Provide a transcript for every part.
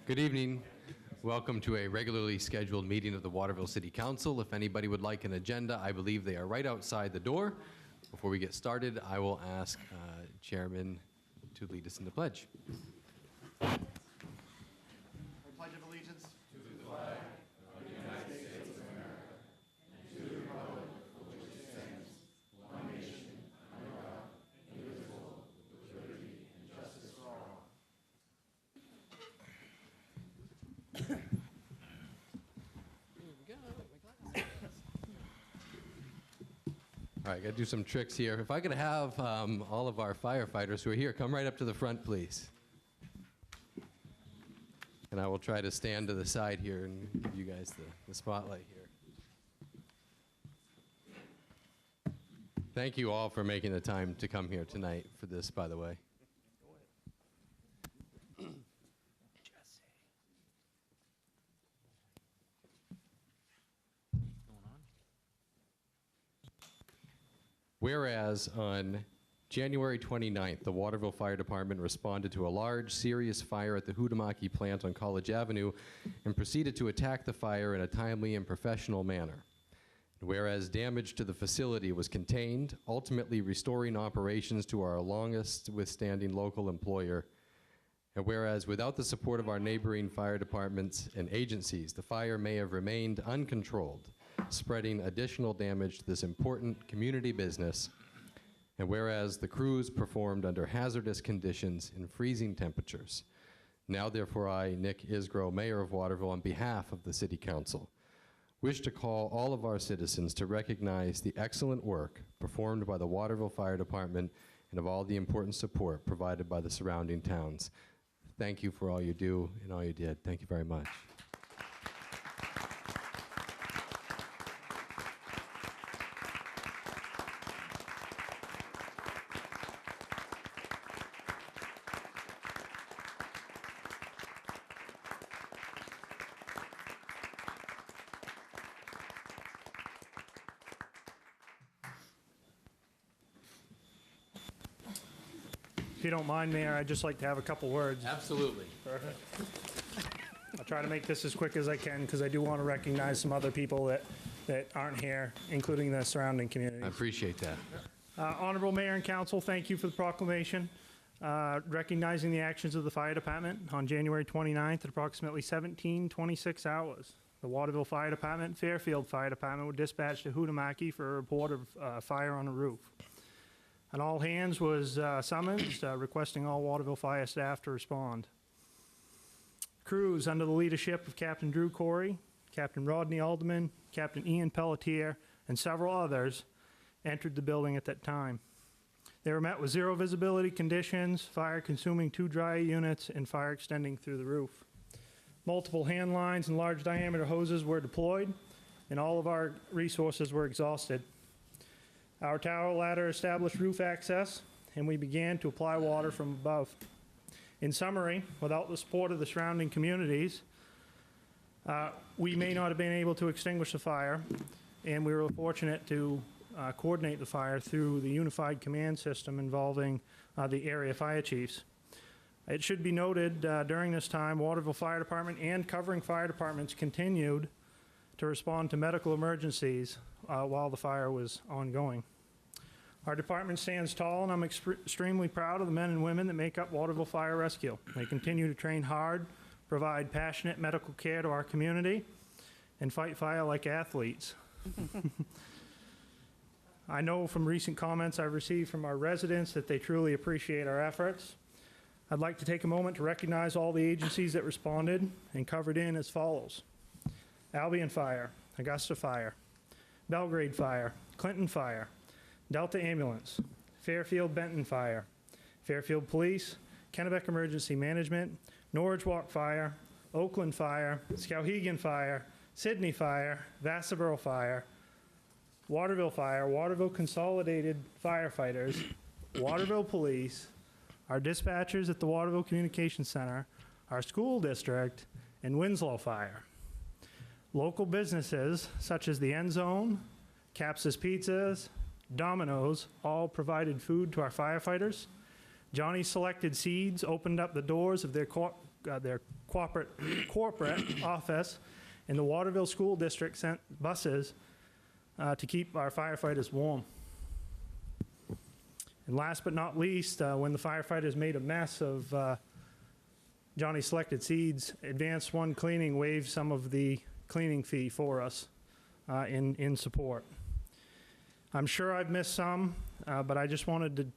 Good evening. Welcome to a regularly scheduled meeting of the Waterville City Council. If anybody would like an agenda, I believe they are right outside the door. Before we get started, I will ask Chairman to lead us in the pledge. I pledge of allegiance to the flag of the United States of America and to the republic for which it stands, one nation, under God, indivisible, with liberty and justice for all. All right, got to do some tricks here. If I could have all of our firefighters who are here come right up to the front, please. And I will try to stand to the side here and give you guys the spotlight here. Thank you all for making the time to come here tonight for this, by the way. Whereas on January 29th, the Waterville Fire Department responded to a large, serious fire at the Huhtamaki plant on College Avenue and proceeded to attack the fire in a timely and professional manner. And whereas damage to the facility was contained, ultimately restoring operations to our longest withstanding local employer, and whereas without the support of our neighboring fire departments and agencies, the fire may have remained uncontrolled, spreading additional damage to this important community business. And whereas the crews performed under hazardous conditions in freezing temperatures, now therefore I, Nick Isgro, Mayor of Waterville, on behalf of the City Council, wish to call all of our citizens to recognize the excellent work performed by the Waterville Fire Department and of all the important support provided by the surrounding towns. Thank you for all you do and all you did. Thank you very much. If you don't mind, Mayor, I'd just like to have a couple words. Absolutely. Perfect. I'll try to make this as quick as I can because I do want to recognize some other people that aren't here, including the surrounding community. I appreciate that. Honorable Mayor and Council, thank you for the proclamation recognizing the actions of the Fire Department on January 29th at approximately 17:26 hours. The Waterville Fire Department and Fairfield Fire Department were dispatched to Huhtamaki for a report of fire on a roof. An all hands was summoned, requesting all Waterville fire staff to respond. Crews under the leadership of Captain Drew Corey, Captain Rodney Alderman, Captain Ian Pelletier, and several others entered the building at that time. They were met with zero visibility conditions, fire consuming 2 dry units, and fire extending through the roof. Multiple hand lines and large diameter hoses were deployed, and all of our resources were exhausted. Our tower ladder established roof access, and we began to apply water from above. In summary, without the support of the surrounding communities, we may not have been able to extinguish the fire, and we were fortunate to coordinate the fire through the unified command system involving the area fire chiefs. It should be noted during this time, Waterville Fire Department and covering fire departments continued to respond to medical emergencies while the fire was ongoing. Our department stands tall, and I'm extremely proud of the men and women that make up Waterville Fire Rescue. They continue to train hard, provide passionate medical care to our community, and fight fire like athletes. I know from recent comments I've received from our residents that they truly appreciate our efforts. I'd like to take a moment to recognize all the agencies that responded and covered in as follows: Albion Fire, Augusta Fire, Belgrade Fire, Clinton Fire, Delta Ambulance, Fairfield Benton Fire, Fairfield Police, Kennebec Emergency Management, Norwich Walk Fire, Oakland Fire, Skowhegan Fire, Sydney Fire, Vassaboro Fire, Waterville Fire, Waterville Consolidated Firefighters, Waterville Police, our dispatchers at the Waterville Communications Center, our school district, and Winslow Fire. Local businesses such as the End Zone, Caps's Pizzas, Domino's all provided food to our firefighters. Johnny's Selected Seeds opened up the doors of their corporate office and the Waterville School District sent buses to keep our firefighters warm. And last but not least, when the firefighters made a mess of Johnny Selected Seeds, Advanced One Cleaning waived some of the cleaning fee for us in support. I'm sure I've missed some, but I just wanted to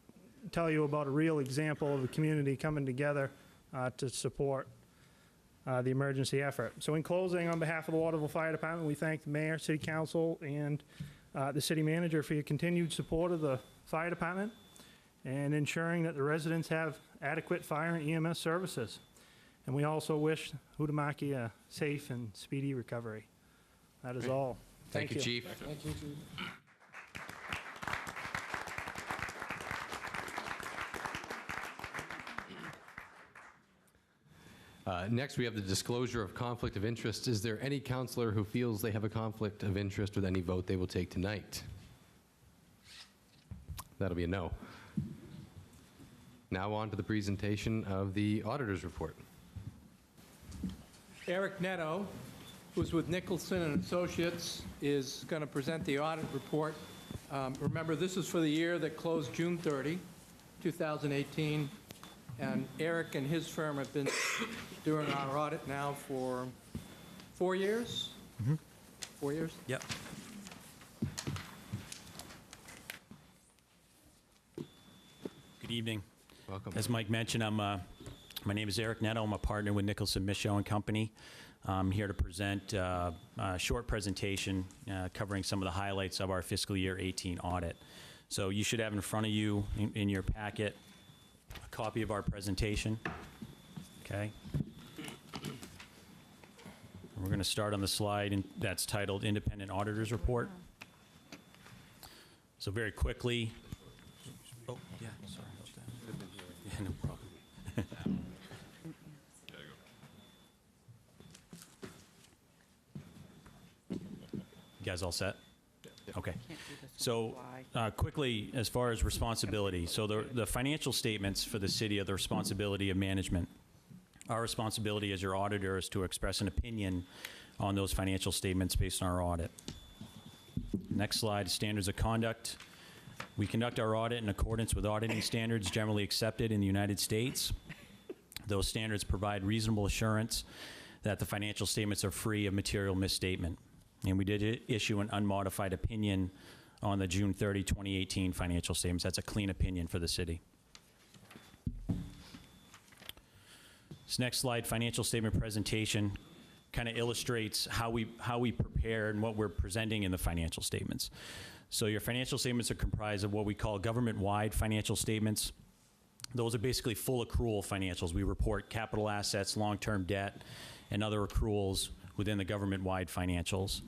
tell you about a real example of the community coming together to support the emergency effort. So in closing, on behalf of the Waterville Fire Department, we thank the mayor, city council, and the city manager for your continued support of the fire department and ensuring that the residents have adequate fire and EMS services. And we also wish Wtomaki a safe and speedy recovery. That is all. Thank you, Chief. Thank you, Chief. Next, we have the disclosure of conflict of interest. Is there any counselor who feels they have a conflict of interest with any vote they will take tonight? That'll be a no. Now on to the presentation of the auditor's report. Eric Netto, who's with Nicholson and Associates, is going to present the audit report. Remember, this is for the year that closed June 30, 2018, and Eric and his firm have been doing our audit now for 4 years? 4 years? Yep. Good evening. Welcome. As Mike mentioned, my name is Eric Netto. I'm a partner with Nicholson, Michaud & Company. I'm here to present a short presentation covering some of the highlights of our fiscal year 18 audit. So you should have in front of you in your packet a copy of our presentation. Okay. We're going to start on the slide that's titled Independent Auditor's Report. So very quickly. Oh, yeah, sorry about that. Yeah, no problem. You guys all set? Okay. So quickly, as far as responsibility, so the financial statements for the city are the responsibility of management. Our responsibility as your auditor is to express an opinion on those financial statements based on our audit. Next slide, standards of conduct. We conduct our audit in accordance with auditing standards generally accepted in the United States. Those standards provide reasonable assurance that the financial statements are free of material misstatement. And we did issue an unmodified opinion on the June 30, 2018 financial statements. That's a clean opinion for the city. This next slide, financial statement presentation, kind of illustrates how we prepare and what we're presenting in the financial statements. So your financial statements are comprised of what we call government-wide financial statements. Those are basically full accrual financials. We report capital assets, long-term debt, and other accruals within the government-wide financials.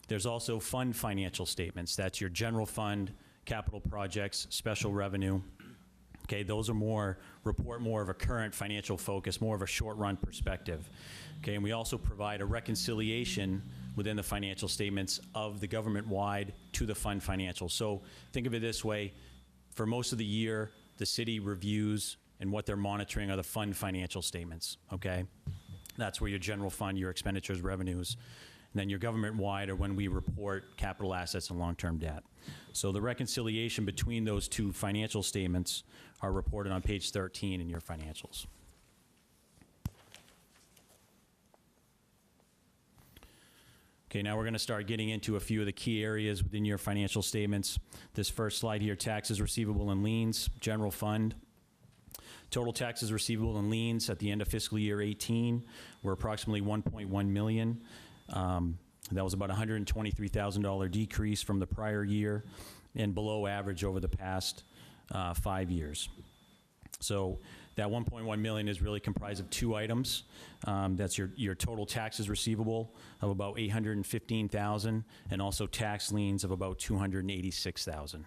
There's also fund financial statements. That's your general fund, capital projects, special revenue. Okay, those are report more of a current financial focus, more of a short-run perspective. Okay, and we also provide a reconciliation within the financial statements of the government-wide to the fund financials. So think of it this way, for most of the year, the city reviews and what they're monitoring are the fund financial statements, okay? That's where your general fund, your expenditures, revenues, and then your government-wide are when we report capital assets and long-term debt. So the reconciliation between those two financial statements are reported on page 13 in your financials. Okay, now we're going to start getting into a few of the key areas within your financial statements. This first slide here, taxes receivable and liens, general fund. Total taxes receivable and liens at the end of fiscal year 18 were approximately $1.1 million. That was about a $123,000 decrease from the prior year and below average over the past 5 years. So that $1.1 million is really comprised of two items. That's your total taxes receivable of about $815,000 and also tax liens of about $286,000.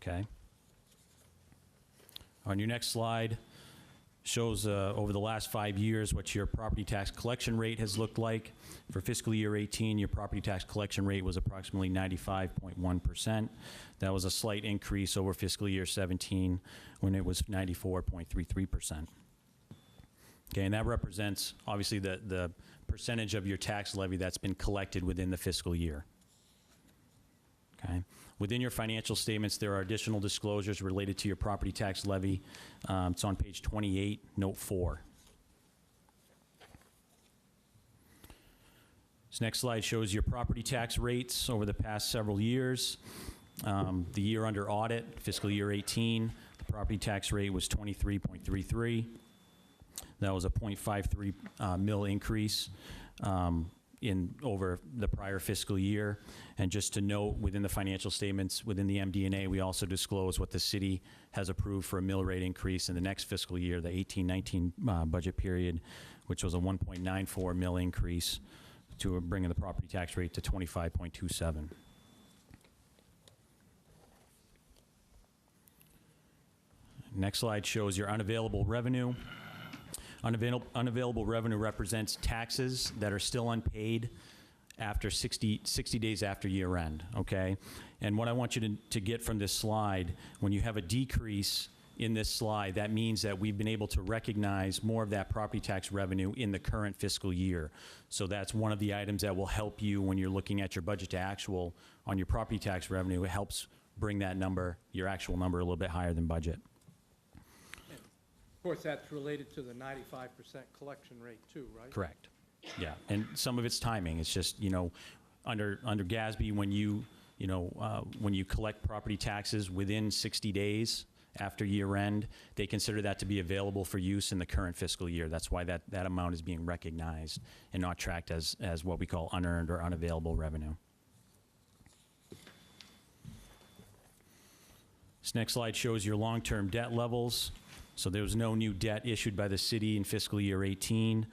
Okay. On your next slide shows over the last 5 years what your property tax collection rate has looked like. For fiscal year 18, your property tax collection rate was approximately 95.1%. That was a slight increase over fiscal year 17 when it was 94.33%. Okay, and that represents, obviously, the percentage of your tax levy that's been collected within the fiscal year. Okay. Within your financial statements, there are additional disclosures related to your property tax levy. It's on page 28, note 4. This next slide shows your property tax rates over the past several years. The year under audit, fiscal year 18, the property tax rate was 23.33. That was a 0.53 mil increase in over the prior fiscal year. And just to note, within the financial statements, within the MD&A, we also disclose what the city has approved for a mill rate increase in the next fiscal year, the 18-19 budget period, which was a 1.94 mil increase to bringing the property tax rate to 25.27. Next slide shows your unavailable revenue. Unavailable revenue represents taxes that are still unpaid after 60 days after year end, okay? And what I want you to get from this slide, when you have a decrease in this slide, that means that we've been able to recognize more of that property tax revenue in the current fiscal year. So that's one of the items that will help you when you're looking at your budget to actual on your property tax revenue. It helps bring that number, your actual number, a little bit higher than budget. Of course, that's related to the 95% collection rate too, right? Correct. Yeah, and some of it's timing. It's just, you know, under GASB, when you collect property taxes within 60 days after year end, they consider that to be available for use in the current fiscal year. That's why that amount is being recognized and not tracked as what we call unearned or unavailable revenue. This next slide shows your long-term debt levels. So there was no new debt issued by the city in fiscal year 18.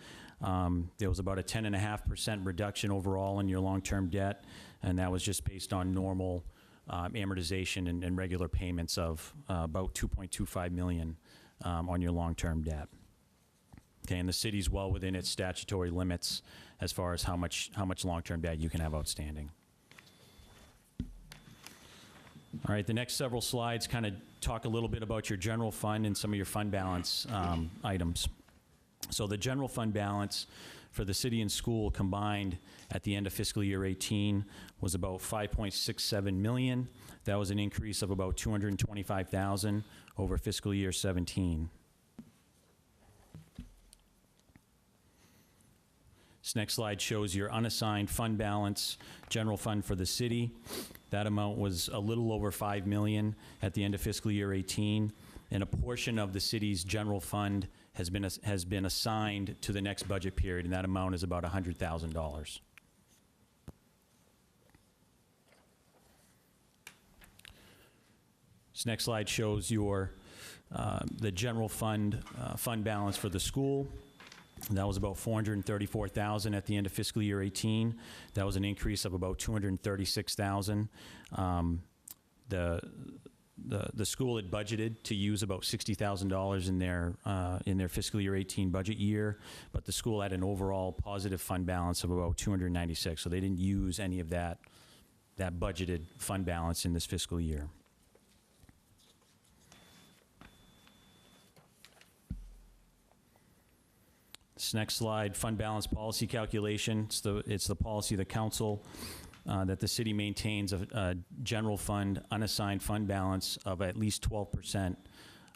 There was about a 10.5% reduction overall in your long-term debt, and that was just based on normal amortization and regular payments of about $2.25 million on your long-term debt. Okay, and the city's well within its statutory limits as far as how much long-term debt you can have outstanding. All right, the next several slides kind of talk a little bit about your general fund and some of your fund balance items. So the general fund balance for the city and school combined at the end of fiscal year 18 was about $5.67 million. That was an increase of about $225,000 over fiscal year 17. This next slide shows your unassigned fund balance, general fund for the city. That amount was a little over $5 million at the end of fiscal year 18, and a portion of the city's general fund has been assigned to the next budget period, and that amount is about $100,000. This next slide shows your the general fund balance for the school. That was about $434,000 at the end of fiscal year 18. That was an increase of about $236,000. The school had budgeted to use about $60,000 in their fiscal year 18 budget year, but the school had an overall positive fund balance of about $296,000. So they didn't use any of that budgeted fund balance in this fiscal year. This next slide, fund balance policy calculation. It's the policy of the council that the city maintains a general fund unassigned fund balance of at least 12%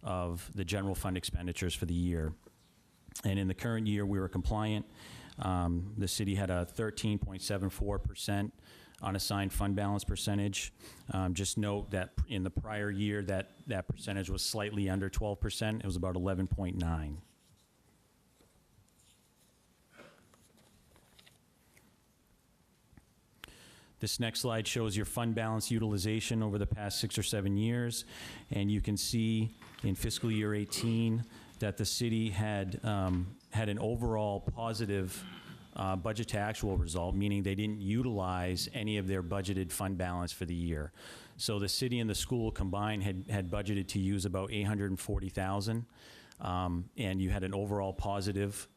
of the general fund expenditures for the year. And in the current year, we were compliant. The city had a 13.74% unassigned fund balance percentage. Just note that in the prior year, that percentage was slightly under 12%. It was about 11.9%. This next slide shows your fund balance utilization over the past 6 or 7 years, and you can see in fiscal year 18 that the city had an overall positive budget to actual result, meaning they didn't utilize any of their budgeted fund balance for the year. So the city and the school combined had budgeted to use about $840,000, and you had an overall positive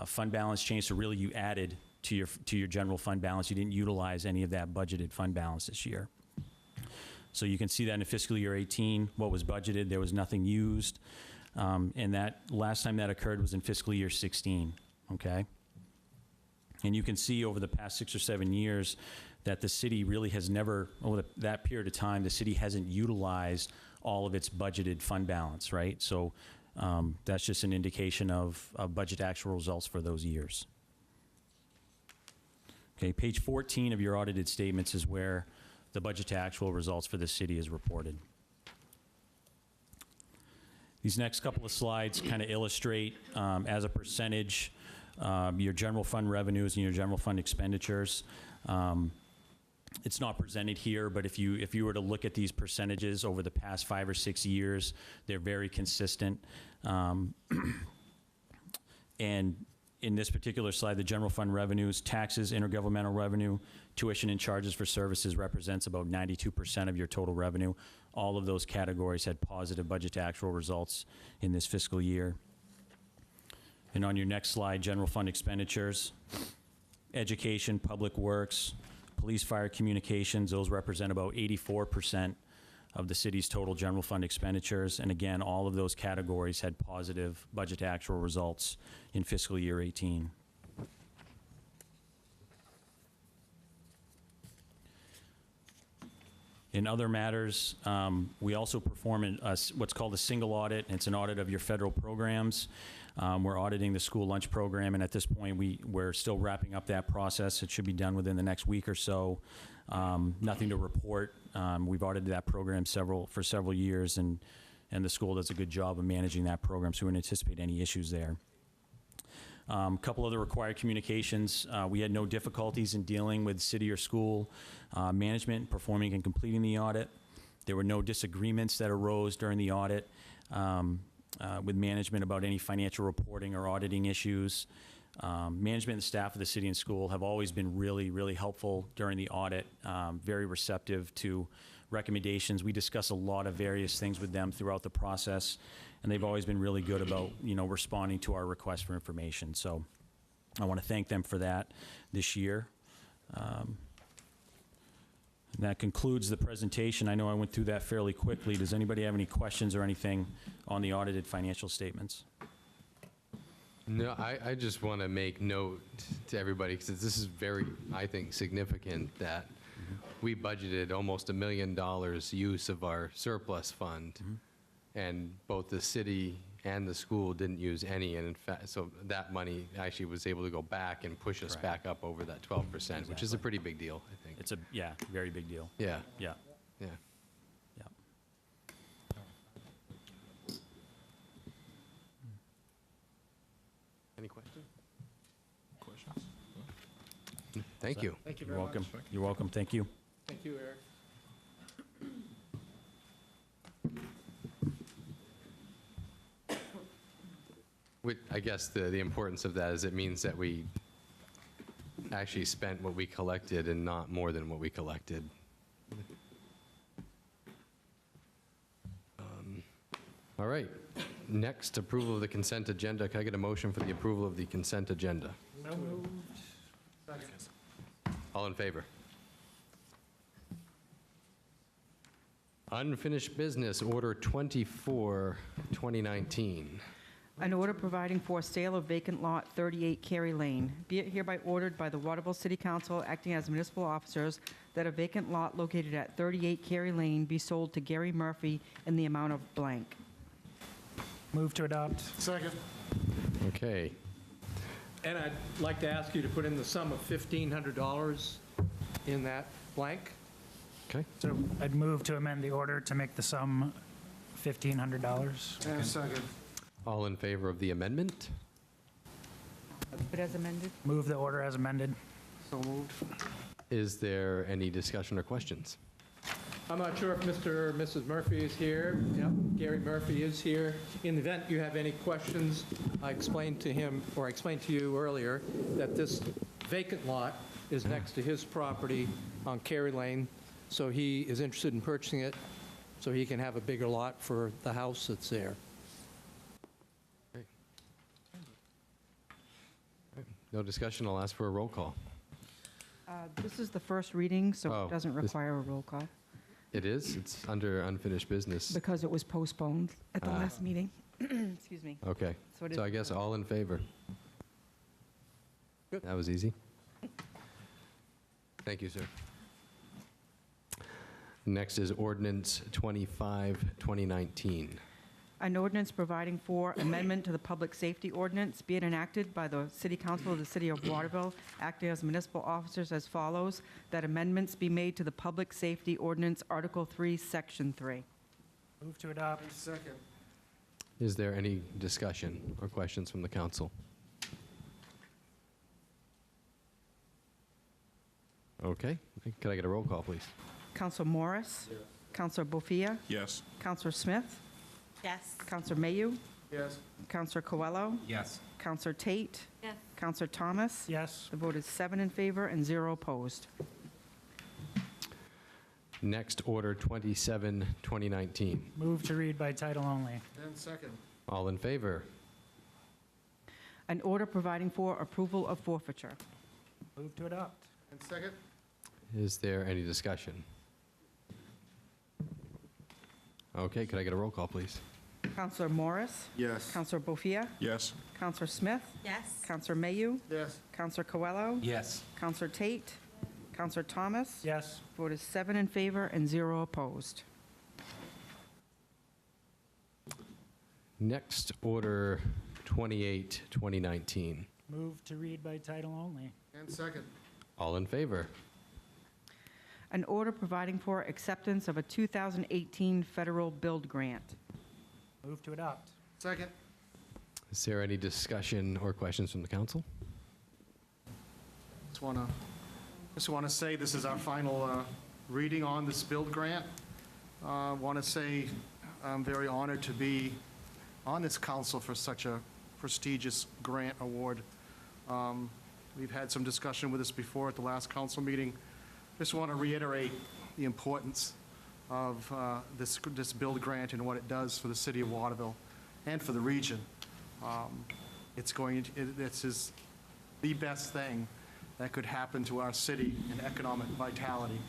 fund balance change. So really, you added to your general fund balance. You didn't utilize any of that budgeted fund balance this year. So you can see that in fiscal year 18, what was budgeted, there was nothing used. And that last time that occurred was in fiscal year 16, okay? And you can see over the past 6 or 7 years that the city really has never, over that period of time, the city hasn't utilized all of its budgeted fund balance, right? So that's just an indication of budget actual results for those years. Okay, page 14 of your audited statements is where the budget to actual results for the city is reported. These next couple of slides kind of illustrate as a percentage your general fund revenues and your general fund expenditures. It's not presented here, but if you were to look at these percentages over the past 5 or 6 years, they're very consistent. And in this particular slide, the general fund revenues, taxes, intergovernmental revenue, tuition and charges for services represents about 92% of your total revenue. All of those categories had positive budget to actual results in this fiscal year. And on your next slide, general fund expenditures, education, public works, police, fire, communications, those represent about 84% of the city's total general fund expenditures. And again, all of those categories had positive budget to actual results in fiscal year 18. In other matters, we also perform what's called a single audit. It's an audit of your federal programs. We're auditing the school lunch program, and at this point, we're still wrapping up that process. It should be done within the next week or so. Nothing to report. We've audited that program for several years, and the school does a good job of managing that program, so we don't anticipate any issues there. A couple other required communications. We had no difficulties in dealing with city or school management, performing and completing the audit. There were no disagreements that arose during the audit with management about any financial reporting or auditing issues. Management and staff of the city and school have always been really, really helpful during the audit, very receptive to recommendations. We discuss a lot of various things with them throughout the process, and they've always been really good about, responding to our requests for information. So I want to thank them for that this year. That concludes the presentation. I know I went through that fairly quickly. Does anybody have any questions or anything on the audited financial statements? No, I just want to make note to everybody, because this is very, I think, significant that we budgeted almost $1 million use of our surplus fund, and both the city and the school didn't use any, and in fact, so that money actually was able to go back and push us back up over that 12%, which is a pretty big deal, I think. It's a, very big deal. Yeah, Yeah, yeah. yeah. Any questions? Thank you. Thank you You're very welcome. much. You're welcome. Thank you. Thank you, Eric. I guess the importance of that is it means that we actually spent what we collected and not more than what we collected. All right. Next, approval of the consent agenda. Can I get a motion for the approval of the consent agenda? So moved. Second. All in favor? Unfinished business, Order 24, 2019. An order providing for sale of vacant lot 38 Cary Lane. Be it hereby ordered by the Waterville City Council, acting as municipal officers, that a vacant lot located at 38 Cary Lane be sold to Gary Murphy in the amount of blank. Move to adopt. Second. Okay. And I'd like to ask you to put in the sum of $1,500 in that blank. Okay. So I'd move to amend the order to make the sum $1,500. And second. All in favor of the amendment? But as amended? Move the order as amended. So moved. Is there any discussion or questions? I'm not sure if Mr. or Mrs. Murphy is here. Yep, Gary Murphy is here. In the event you have any questions, I explained to him, or I explained to you earlier, that this vacant lot is next to his property on Cary Lane, so he is interested in purchasing it so he can have a bigger lot for the house that's there. No discussion, I'll ask for a roll call. This is the first reading, so Oh, it doesn't this- require a roll call, It is? It's under unfinished business. because it was postponed at the last meeting. Excuse me. Okay. So it is- So I guess all in favor? Good. That was easy. Thank you, sir. Next is ordinance 25, 2019. An ordinance providing for amendment to the Public Safety Ordinance, be it enacted by the City Council of the City of Waterville, acting as municipal officers as follows, that amendments be made to the Public Safety Ordinance, Article 3, Section 3. Move to adopt. Second. Is there any discussion or questions from the council? Okay. Could I get a roll call, please? Council Morris? Yes. Councilor Bofia? Yes. Councilor Smith? Yes. Councilor Mayu? Yes. Councilor Coelho? Yes. Councilor Tate? Yes. Councilor Thomas? Yes. The vote is 7 in favor and 0 opposed. Next, order 27, 2019. Move to read by title only. And second. All in favor? An order providing for approval of forfeiture. Move to adopt. And second. Is there any discussion? Okay, could I get a roll call, please? Councilor Morris? Yes. Councilor Bofia? Yes. Councilor Smith? Yes. Councilor Mayu? Yes. Councilor Coelho? Yes. Councilor Tate? Councilor Thomas? Yes. Vote is 7 in favor and 0 opposed. Next, order 28, 2019. Move to read by title only. And second. All in favor? An order providing for acceptance of a 2018 federal build grant. Move to adopt. Second. Is there any discussion or questions from the council? Just want to say this is our final reading on this build grant. Want to say I'm very honored to be on this council for such a prestigious grant award. We've had some discussion with this before at the last council meeting. Just want to reiterate the importance of this build grant and what it does for the city of Waterville and for the region. This is the best thing that could happen to our city in economic vitality.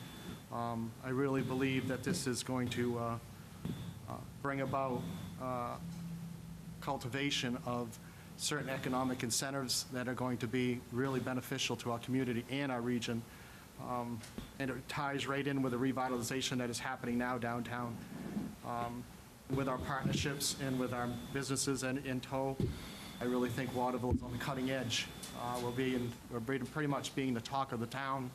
I really believe that this is going to bring about cultivation of certain economic incentives that are going to be really beneficial to our community and our region. And it ties right in with the revitalization that is happening now downtown. With our partnerships and with our businesses in tow, I really think Waterville is on the cutting edge. We're pretty much being the talk of the town,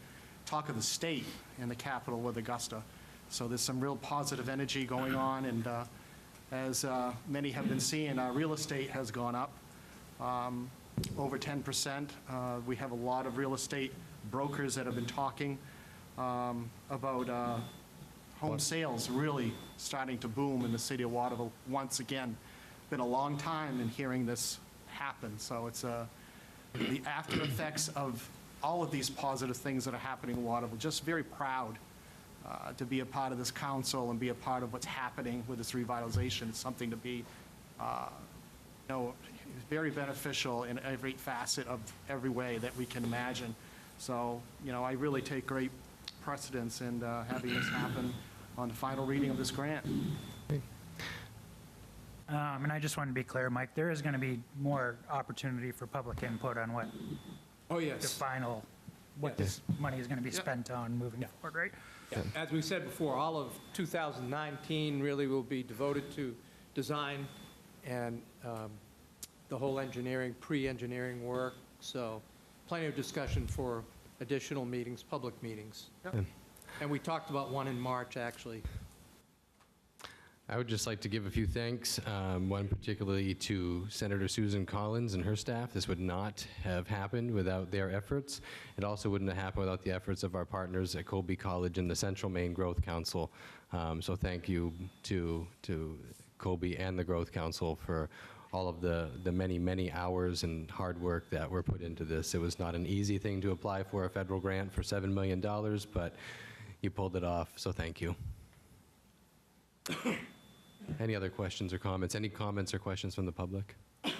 talk of the state, and the capital with Augusta. So there's some real positive energy going on, and as many have been seeing, our real estate has gone up over 10%. We have a lot of real estate brokers that have been talking about home sales really starting to boom in the city of Waterville once again. Been a long time in hearing this happen, so it's the after effects of all of these positive things that are happening in Waterville. Just very proud to be a part of this council and be a part of what's happening with this revitalization. It's something to be, very beneficial in every facet of every way that we can imagine. So, I really take great precedence in having this happen on the final reading of this grant. And I just want to be clear, Mike, there is going to be more opportunity for public input on what Oh, the yes. final, what this money is going to be spent on moving forward, right? Yeah. As we said before, all of 2019 really will be devoted to design and the whole engineering, pre-engineering work. So plenty of discussion for additional meetings, public meetings. Yep. And we talked about one in March, actually. I would just like to give a few thanks, one particularly to Senator Susan Collins and her staff. This would not have happened without their efforts. It also wouldn't have happened without the efforts of our partners at Colby College and the Central Maine Growth Council. So thank you to Colby and the Growth Council for all of the many, many hours and hard work that were put into this. It was not an easy thing to apply for a federal grant for $7 million, but you pulled it off, so thank you. Any other questions or comments? Any comments or questions from the public? All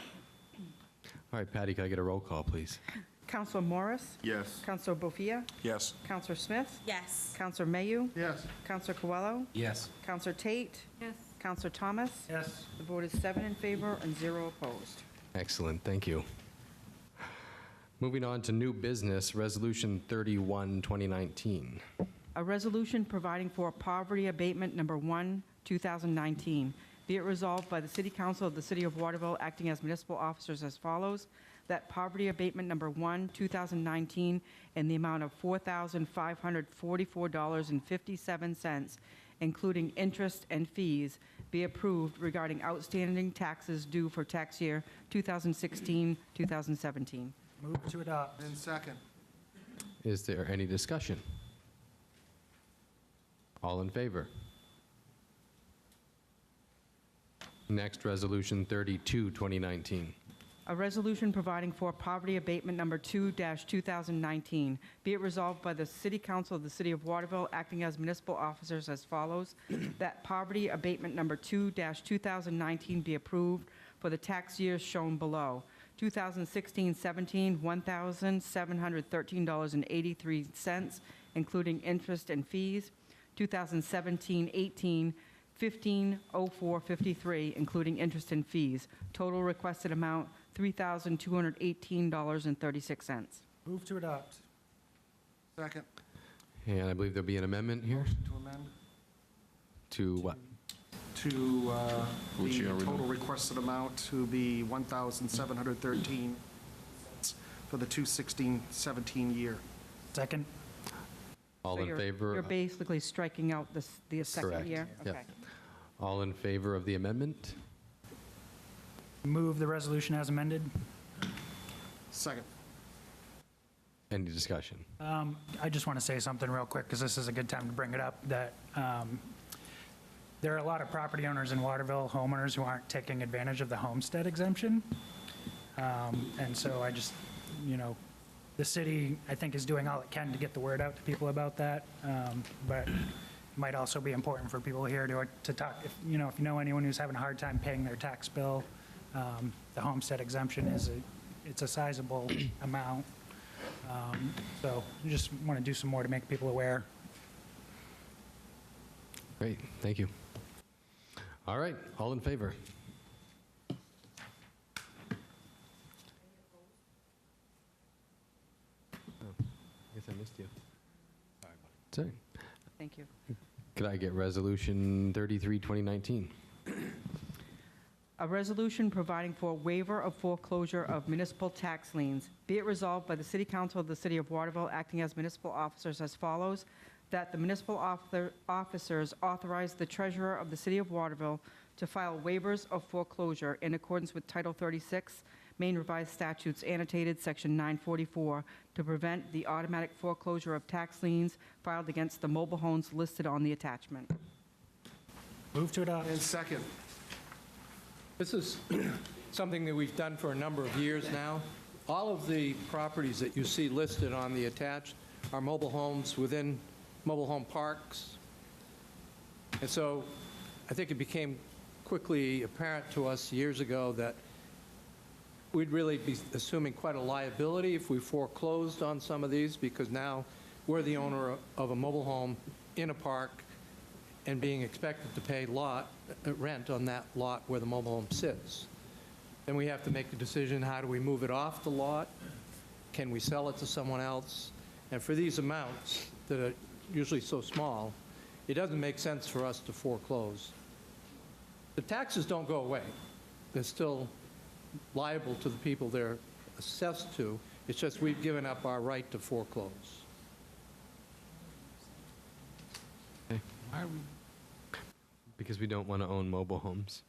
right, Patty, can I get a roll call, please? Councilor Morris? Yes. Councilor Bofia? Yes. Councilor Smith? Yes. Councilor Mayu? Yes. Councilor Coelho? Yes. Councilor Tate? Yes. Counselor Thomas? Yes. The vote is 7 in favor and 0 opposed. Excellent, thank you. Moving on to new business, Resolution 31, 2019. A resolution providing for poverty abatement number 1, 2019. Be it resolved by the City Council of the City of Waterville, acting as municipal officers as follows, that poverty abatement number 1, 2019, in the amount of $4,544.57, including interest and fees, be approved regarding outstanding taxes due for tax year 2016, 2017. Move to adopt. And second. Is there any discussion? All in favor? Next, Resolution 32, 2019. A resolution providing for poverty abatement number 2-2019. Be it resolved by the City Council of the City of Waterville, acting as municipal officers as follows, that poverty abatement number 2-2019 be approved for the tax years shown below. 2016-17, $1,713.83, including interest and fees. 2017-18, $1,504.53, including interest and fees. Total requested amount, $3,218.36. Move to adopt. Second. And I believe there'll be an amendment here Motion to amend to what? to the total requested amount to be $1,713 for the 2016-17 year. Second. All So in favor? You're basically striking out the second Correct. year? Yep. Okay. All in favor of the amendment? Move the resolution as amended. Second. Any discussion? I just want to say something real quick, because this is a good time to bring it up, that there are a lot of property owners in Waterville, homeowners, who aren't taking advantage of the homestead exemption. And so I just, the city, I think, is doing all it can to get the word out to people about that. But it might also be important for people here to talk, if you know anyone who's having a hard time paying their tax bill, the homestead exemption it's a sizable amount. So I just want to do some more to make people aware. Great, thank you. All right, all in favor? Oh, I guess I missed you. Sorry. Thank you. Could I get Resolution 33, 2019? A resolution providing for waiver of foreclosure of municipal tax liens. Be it resolved by the City Council of the City of Waterville, acting as municipal officers as follows, that the municipal officers authorize the treasurer of the City of Waterville to file waivers of foreclosure in accordance with Title 36, Maine Revised Statutes Annotated, Section 944, to prevent the automatic foreclosure of tax liens filed against the mobile homes listed on the attachment. Move to adopt. And second. This is something that we've done for a number of years now. All of the properties that you see listed on the attached are mobile homes within mobile home parks. And so I think it became quickly apparent to us years ago that we'd really be assuming quite a liability if we foreclosed on some of these, because now we're the owner of a mobile home in a park and being expected to pay rent on that lot where the mobile home sits. Then we have to make the decision, how do we move it off the lot? Can we sell it to someone else? And for these amounts that are usually so small, it doesn't make sense for us to foreclose. The taxes don't go away. They're still liable to the people they're assessed to. It's just we've given up our right to foreclose. Because we don't want to own mobile homes.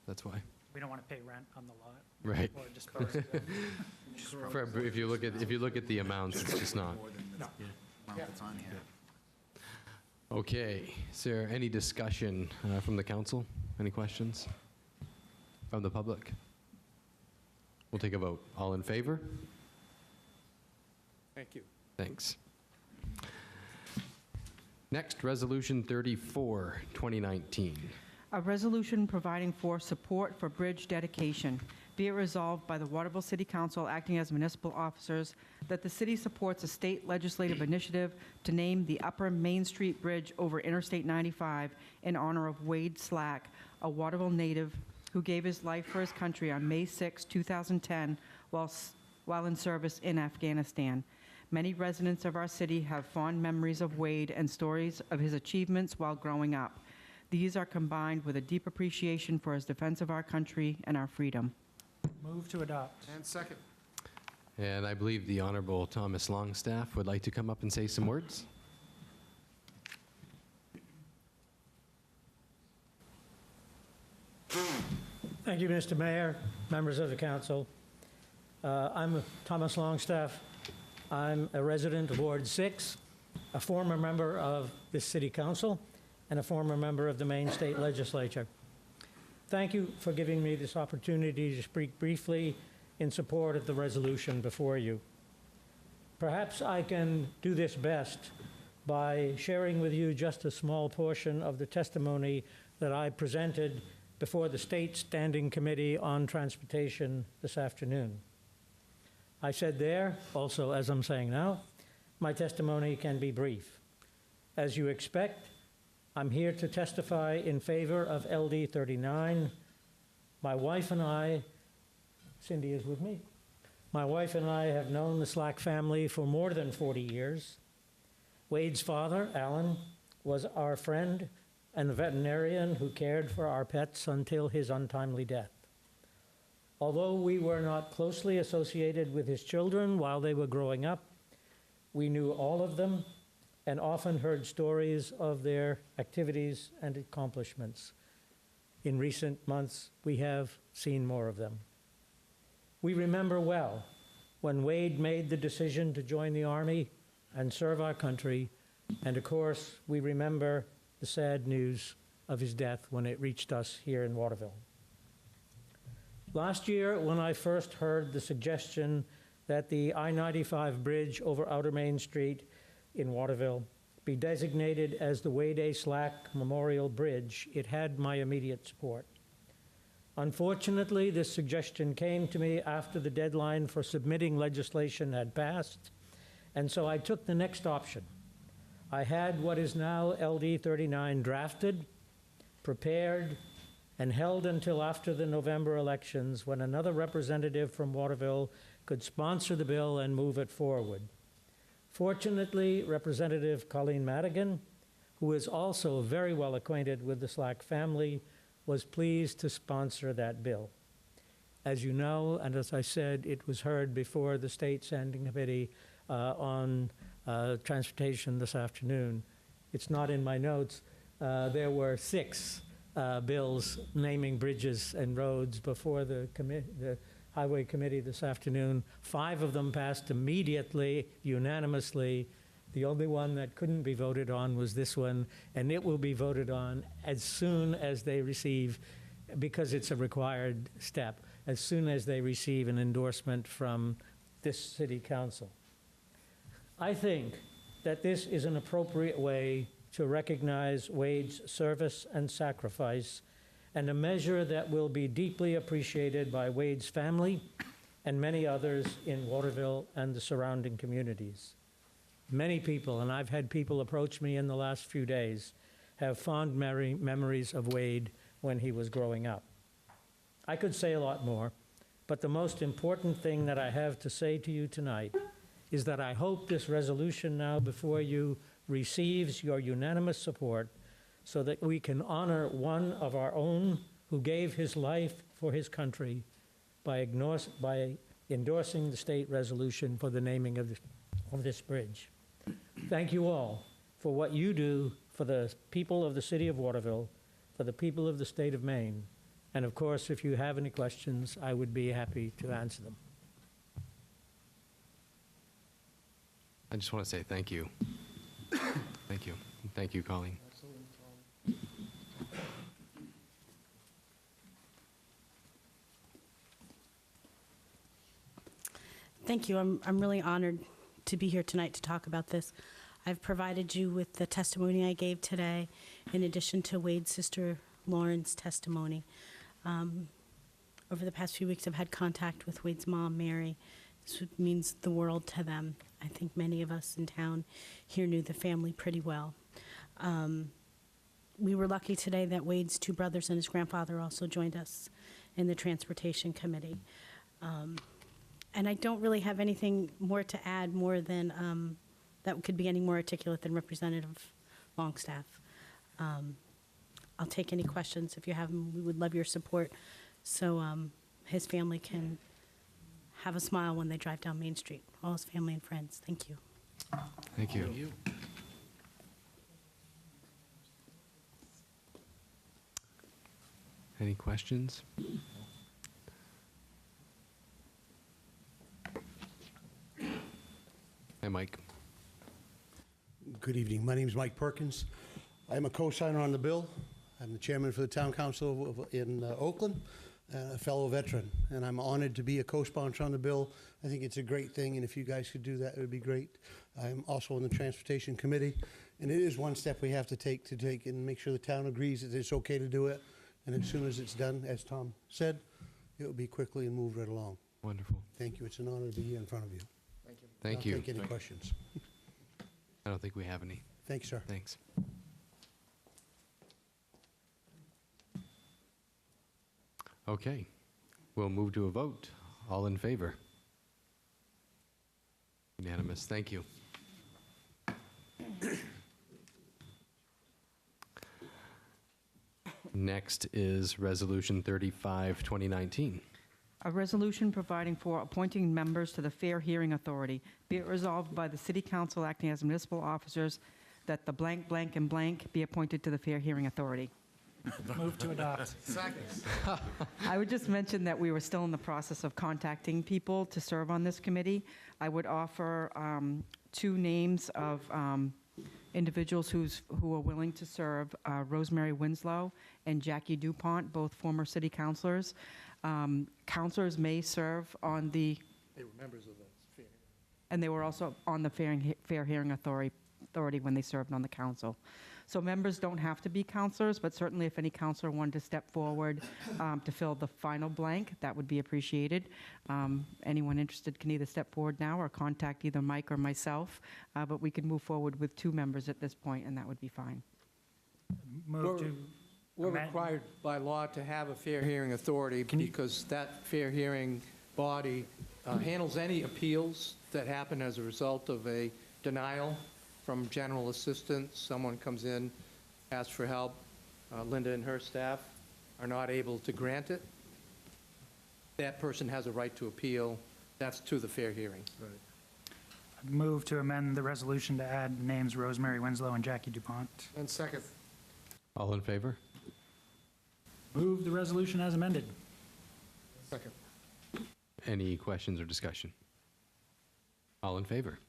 That's why. We don't want to pay rent on the lot. Right. Or dispose of it. If you look at the amounts, it's just not. Okay. Is there any discussion from the council? Any questions from the public? We'll take a vote. All in favor? Thank you. Thanks. Next, Resolution 34, 2019. A resolution providing for support for bridge dedication. Be it resolved by the Waterville City Council, acting as municipal officers, that the city supports a state legislative initiative to name the Upper Main Street Bridge over Interstate 95 in honor of Wade Slack, a Waterville native who gave his life for his country on May 6, 2010, while in service in Afghanistan. Many residents of our city have fond memories of Wade and stories of his achievements while growing up. These are combined with a deep appreciation for his defense of our country and our freedom. Move to adopt. And second. And I believe the Honorable Thomas Longstaff would like to come up and say some words. Thank you, Mr. Mayor, members of the council. I'm Thomas Longstaff. I'm a resident of Ward 6, a former member of this city council, and a former member of the Maine State Legislature. Thank you for giving me this opportunity to speak briefly in support of the resolution before you. Perhaps I can do this best by sharing with you just a small portion of the testimony that I presented before the State Standing Committee on Transportation this afternoon. I said there, also as I'm saying now, my testimony can be brief. As you expect, I'm here to testify in favor of LD 39. My wife and I, Cindy is with me, my wife and I have known the Slack family for more than 40 years. Wade's father, Alan, was our friend and a veterinarian who cared for our pets until his untimely death. Although we were not closely associated with his children while they were growing up, we knew all of them and often heard stories of their activities and accomplishments. In recent months, we have seen more of them. We remember well when Wade made the decision to join the Army and serve our country, and of course, we remember the sad news of his death when it reached us here in Waterville. Last year, when I first heard the suggestion that the I-95 bridge over Outer Main Street in Waterville be designated as the Wade A. Slack Memorial Bridge, it had my immediate support. Unfortunately, this suggestion came to me after the deadline for submitting legislation had passed, and so I took the next option. I had what is now LD 39 drafted, prepared, and held until after the November elections when another representative from Waterville could sponsor the bill and move it forward. Fortunately, Representative Colleen Madigan, who is also very well acquainted with the Slack family, was pleased to sponsor that bill. As you know, and as I said, it was heard before the State Standing Committee on Transportation this afternoon. It's not in my notes. There were 6 bills naming bridges and roads before the Highway Committee this afternoon. 5 of them passed immediately, unanimously. The only one that couldn't be voted on was this one, and it will be voted on as soon as they receive, because it's a required step, as soon as they receive an endorsement from this city council. I think that this is an appropriate way to recognize Wade's service and sacrifice, and a measure that will be deeply appreciated by Wade's family and many others in Waterville and the surrounding communities. Many people, and I've had people approach me in the last few days, have fond memories of Wade when he was growing up. I could say a lot more, but the most important thing that I have to say to you tonight is that I hope this resolution now before you receives your unanimous support so that we can honor one of our own who gave his life for his country by endorsing the state resolution for the naming of this bridge. Thank you all for what you do for the people of the city of Waterville, for the people of the state of Maine, and of course, if you have any questions, I would be happy to answer them. I just want to say thank you. Thank you. Thank you, Colleen. Thank you. I'm really honored to be here tonight to talk about this. I've provided you with the testimony I gave today, in addition to Wade's sister Lauren's testimony. Over the past few weeks, I've had contact with Wade's mom, Mary. This means the world to them. I think many of us in town here knew the family pretty well. we were lucky today that Wade's two brothers and his grandfather also joined us in the Transportation Committee. And I don't really have anything more to add more than that could be any more articulate than Representative Longstaff. I'll take any questions if you have them. We would love your support so his family can have a smile when they drive down Main Street, all his family and friends. Thank you. Thank you. Any questions? Hi, Mike. Good evening. My name is Mike Perkins. I'm a co-signer on the bill. I'm the chairman for the town council in Oakland, and a fellow veteran, and I'm honored to be a co-sponsor on the bill. I think it's a great thing, and if you guys could do that, it would be great. I'm also on the Transportation Committee, and it is one step we have to take and make sure the town agrees that it's okay to do it, and as soon as it's done, as Tom said, it will be quickly and move right along. Wonderful. Thank you. It's an honor to be here in front of you. Thank you. I'll take any questions. I don't think we have any. Thanks, sir. Thanks. Okay, we'll move to a vote. All in favor? Unanimous. Thank you. Next is Resolution 35, 2019. A resolution providing for appointing members to the Fair Hearing Authority. Be it resolved by the City Council acting as municipal officers that the blank, blank, and blank be appointed to the Fair Hearing Authority. Move to adopt. I would just mention that we were still in the process of contacting people to serve on this committee. I would offer two names of individuals who are willing to serve, Rosemary Winslow and Jackie DuPont, both former city councilors. Councilors may serve on the... They were members of the Fair Hearing. And they were also on the Fair Hearing Authority when they served on the council. So members don't have to be counselors, but certainly if any counselor wanted to step forward to fill the final blank, that would be appreciated. Anyone interested can either step forward now or contact either Mike or myself, but we could move forward with two members at this point, and that would be fine. Move to We're amend- required by law to have a fair hearing authority because that fair hearing body handles any appeals that happen as a result of a denial from general assistance. Someone comes in, asks for help. Linda and her staff are not able to grant it. That person has a right to appeal. That's to the fair hearing. Move to amend the resolution to add names Rosemary Winslow and Jackie DuPont. And second. All in favor? Move the resolution as amended. Second. Any questions or discussion? All in favor?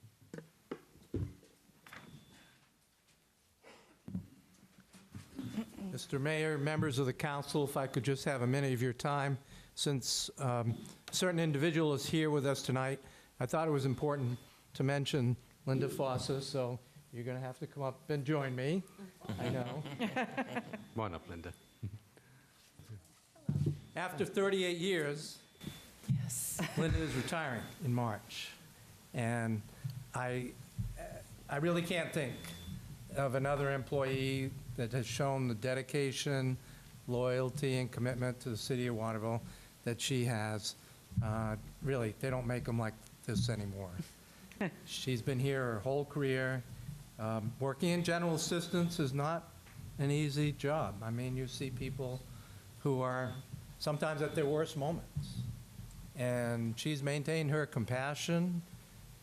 Mr. Mayor, members of the council, if I could just have a minute of your time, since a certain individual is here with us tonight, I thought it was important to mention Linda Fossa, so you're going to have to come up and join me. I know. Come on up, Linda. After 38 years, yes, Linda is retiring in March. And I really can't think of another employee that has shown the dedication, loyalty, and commitment to the city of Waterville that she has. Really, they don't make them like this anymore. She's been here her whole career. Working in general assistance is not an easy job. I mean, you see people who are sometimes at their worst moments. And she's maintained her compassion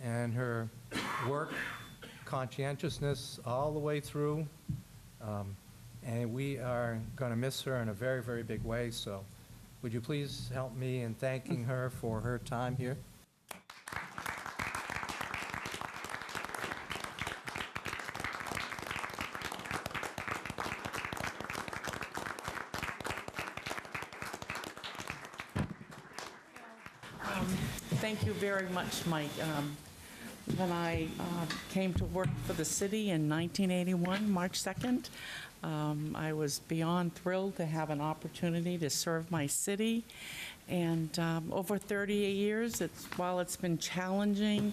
and her work conscientiousness all the way through. And we are going to miss her in a very, very big way. So would you please help me in thanking her for her time here? Thank you very much, Mike. When I came to work for the city in 1981, March 2nd, I was beyond thrilled to have an opportunity to serve my city. And over 38 years, while it's been challenging,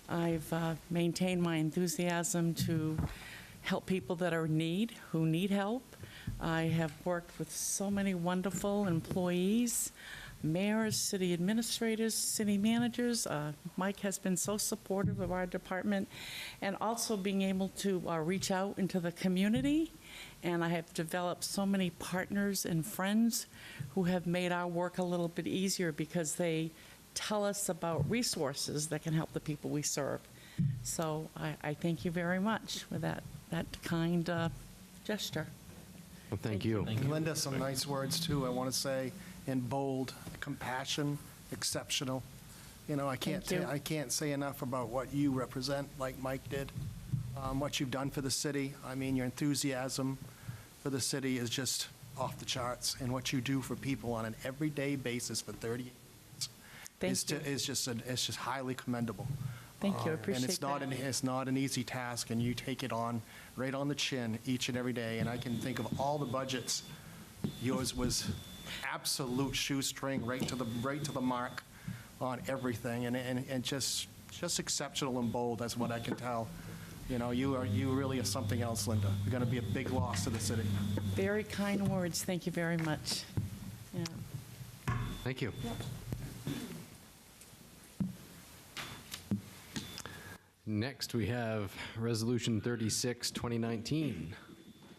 I've maintained my enthusiasm to help people that are in need, who need help. I have worked with so many wonderful employees, mayors, city administrators, city managers. Mike has been so supportive of our department, and also being able to reach out into the community. And I have developed so many partners and friends who have made our work a little bit easier because they tell us about resources that can help the people we serve. So I thank you very much for that kind gesture. Well, thank you. Linda, some nice words, too, I want to say, in bold: compassion, exceptional. You know, I Thank you. can't say enough about what you represent, like Mike did, what you've done for the city. I mean, your enthusiasm for the city is just off the charts, and what you do for people on an everyday basis for 30 years Thank you. is just highly commendable. Thank you, I And appreciate that. it's not an easy task, and you take it on right on the chin each and every day. And I can think of all the budgets. Yours was absolute shoestring, right to the mark on everything, and just exceptional and bold. That's what I can tell. You know, you really are something else, Linda. You're going to be a big loss to the city. Very kind words. Thank you very much. Yeah. Thank you. Next, we have Resolution 36, 2019.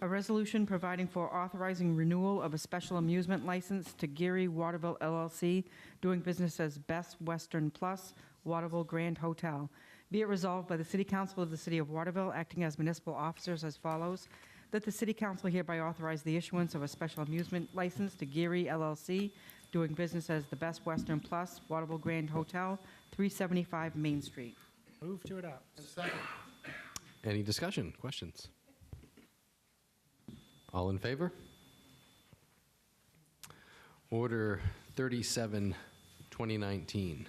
A resolution providing for authorizing renewal of a special amusement license to Geary Waterville LLC, doing business as Best Western Plus, Waterville Grand Hotel. Be it resolved by the City Council of the City of Waterville, acting as municipal officers as follows, that the City Council hereby authorize the issuance of a special amusement license to Geary LLC, doing business as the Best Western Plus, Waterville Grand Hotel, 375 Main Street. Move to adopt. Any discussion, questions? All in favor? Order 37, 2019.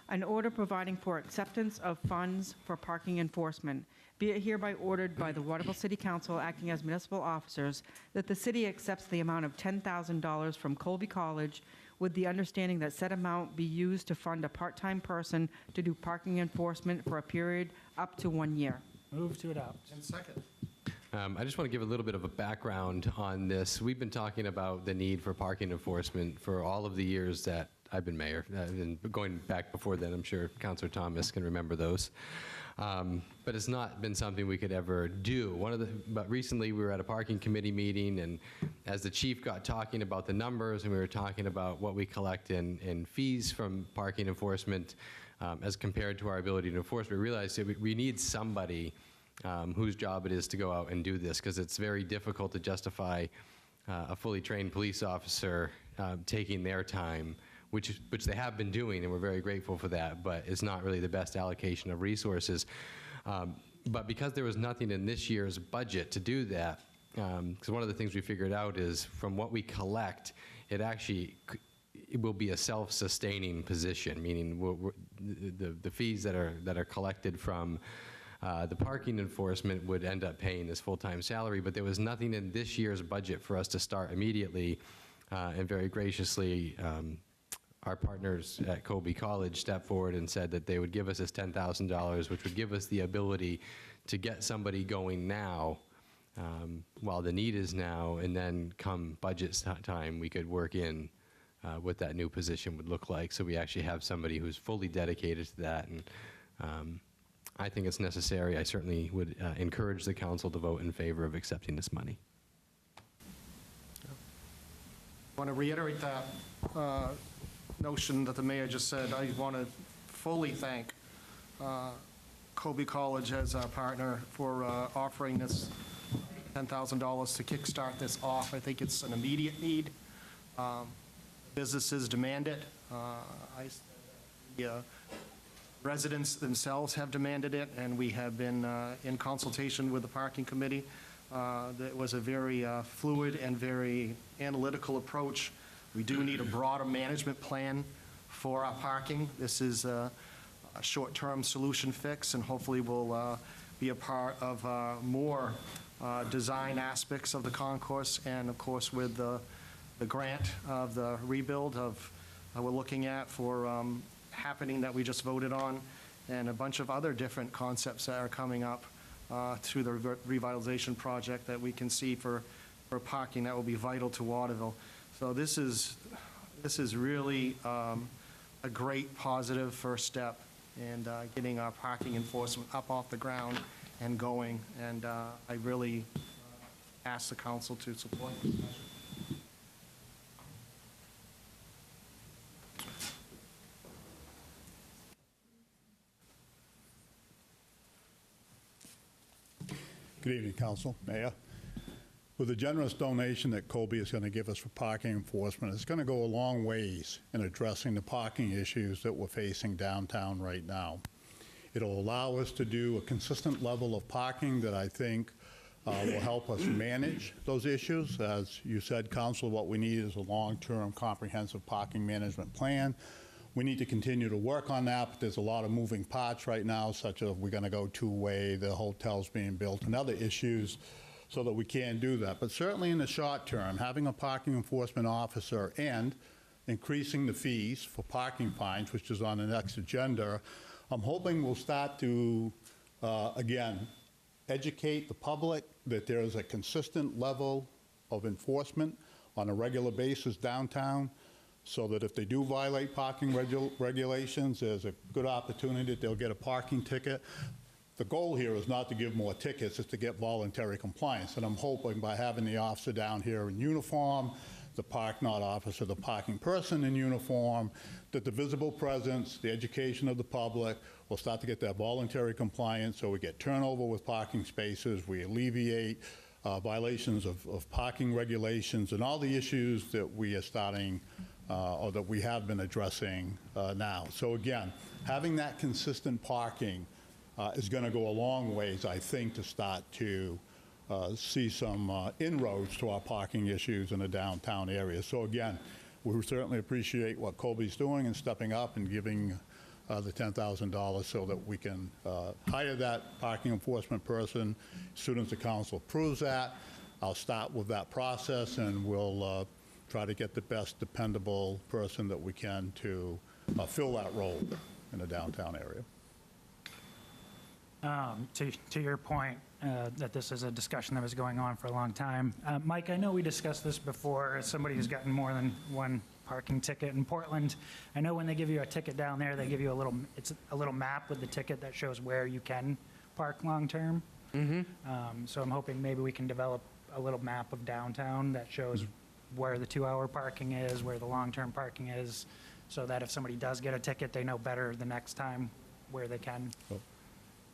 An order providing for acceptance of funds for parking enforcement. Be it hereby ordered by the Waterville City Council, acting as municipal officers, that the city accepts the amount of $10,000 from Colby College with the understanding that said amount be used to fund a part-time person to do parking enforcement for a period up to 1 year. Move to adopt. And second. I just want to give a little bit of a background on this. We've been talking about the need for parking enforcement for all of the years that I've been mayor, and going back before then. I'm sure Councilor Thomas can remember those. But it's not been something we could ever do. But recently we were at a parking committee meeting, and as the chief got talking about the numbers, and we were talking about what we collect in fees from parking enforcement as compared to our ability to enforce, we realized that we need somebody whose job it is to go out and do this, because it's very difficult to justify a fully trained police officer taking their time, which they have been doing, and we're very grateful for that, but it's not really the best allocation of resources. But because there was nothing in this year's budget to do that, because one of the things we figured out is from what we collect, it will be a self-sustaining position, meaning the fees that are collected from the parking enforcement would end up paying his full-time salary, but there was nothing in this year's budget for us to start immediately, and very graciously, our partners at Colby College stepped forward and said that they would give us this $10,000, which would give us the ability to get somebody going now, while the need is now, and then come budget time, we could work in what that new position would look like. So we actually have somebody who's fully dedicated to that, and I think it's necessary. I certainly would encourage the council to vote in favor of accepting this money. I want to reiterate that notion that the mayor just said. I want to fully thank Colby College as a partner for offering this $10,000 to kickstart this off. I think it's an immediate need. Businesses demand it. The residents themselves have demanded it, and we have been in consultation with the parking committee. That was a very fluid and very analytical approach. We do need a broader management plan for our parking. This is a short-term solution fix, and hopefully will be a part of more design aspects of the concourse, and of course with the grant of the rebuild of we're looking at for happening that we just voted on, and a bunch of other different concepts that are coming up. through the revitalization project that we can see for parking that will be vital to Waterville. So this is really a great positive first step in getting our parking enforcement up off the ground and going. And I really ask the council to support this measure. Good evening, Council, Mayor. With the generous donation that Colby is going to give us for parking enforcement, it's going to go a long ways in addressing the parking issues that we're facing downtown right now. It'll allow us to do a consistent level of parking that I think will help us manage those issues. As you said, Council, what we need is a long-term comprehensive parking management plan. We need to continue to work on that, but there's a lot of moving parts right now, such as we're going to go two-way, the hotel's being built, and other issues, so that we can do that. But certainly in the short term, having a parking enforcement officer and increasing the fees for parking fines, which is on the next agenda, I'm hoping we'll start to, again, educate the public that there is a consistent level of enforcement on a regular basis downtown, so that if they do violate parking regulations, there's a good opportunity that they'll get a parking ticket. The goal here is not to give more tickets, it's to get voluntary compliance. And I'm hoping by having the officer down here in uniform, the not officer, the parking person in uniform, that the visible presence, the education of the public will start to get that voluntary compliance, so we get turnover with parking spaces, we alleviate violations of parking regulations, and all the issues that we are starting or that we have been addressing now. So again, having that consistent parking is going to go a long ways, I think, to start to see some inroads to our parking issues in the downtown area. So again, we certainly appreciate what Colby's doing and stepping up and giving the $10,000 so that we can hire that parking enforcement person. As soon as the council approves that, I'll start with that process, and we'll try to get the best dependable person that we can to fill that role in the downtown area. To your point, that this is a discussion that was going on for a long time. Mike, I know we discussed this before, as somebody who's gotten more than one parking ticket in Portland. I know when they give you a ticket down there, they give you it's a little map with the ticket that shows where you can park long-term. So I'm hoping maybe we can develop a little map of downtown that shows where the 2-hour parking is, where the long-term parking is, so that if somebody does get a ticket, they know better the next time where they can. Well,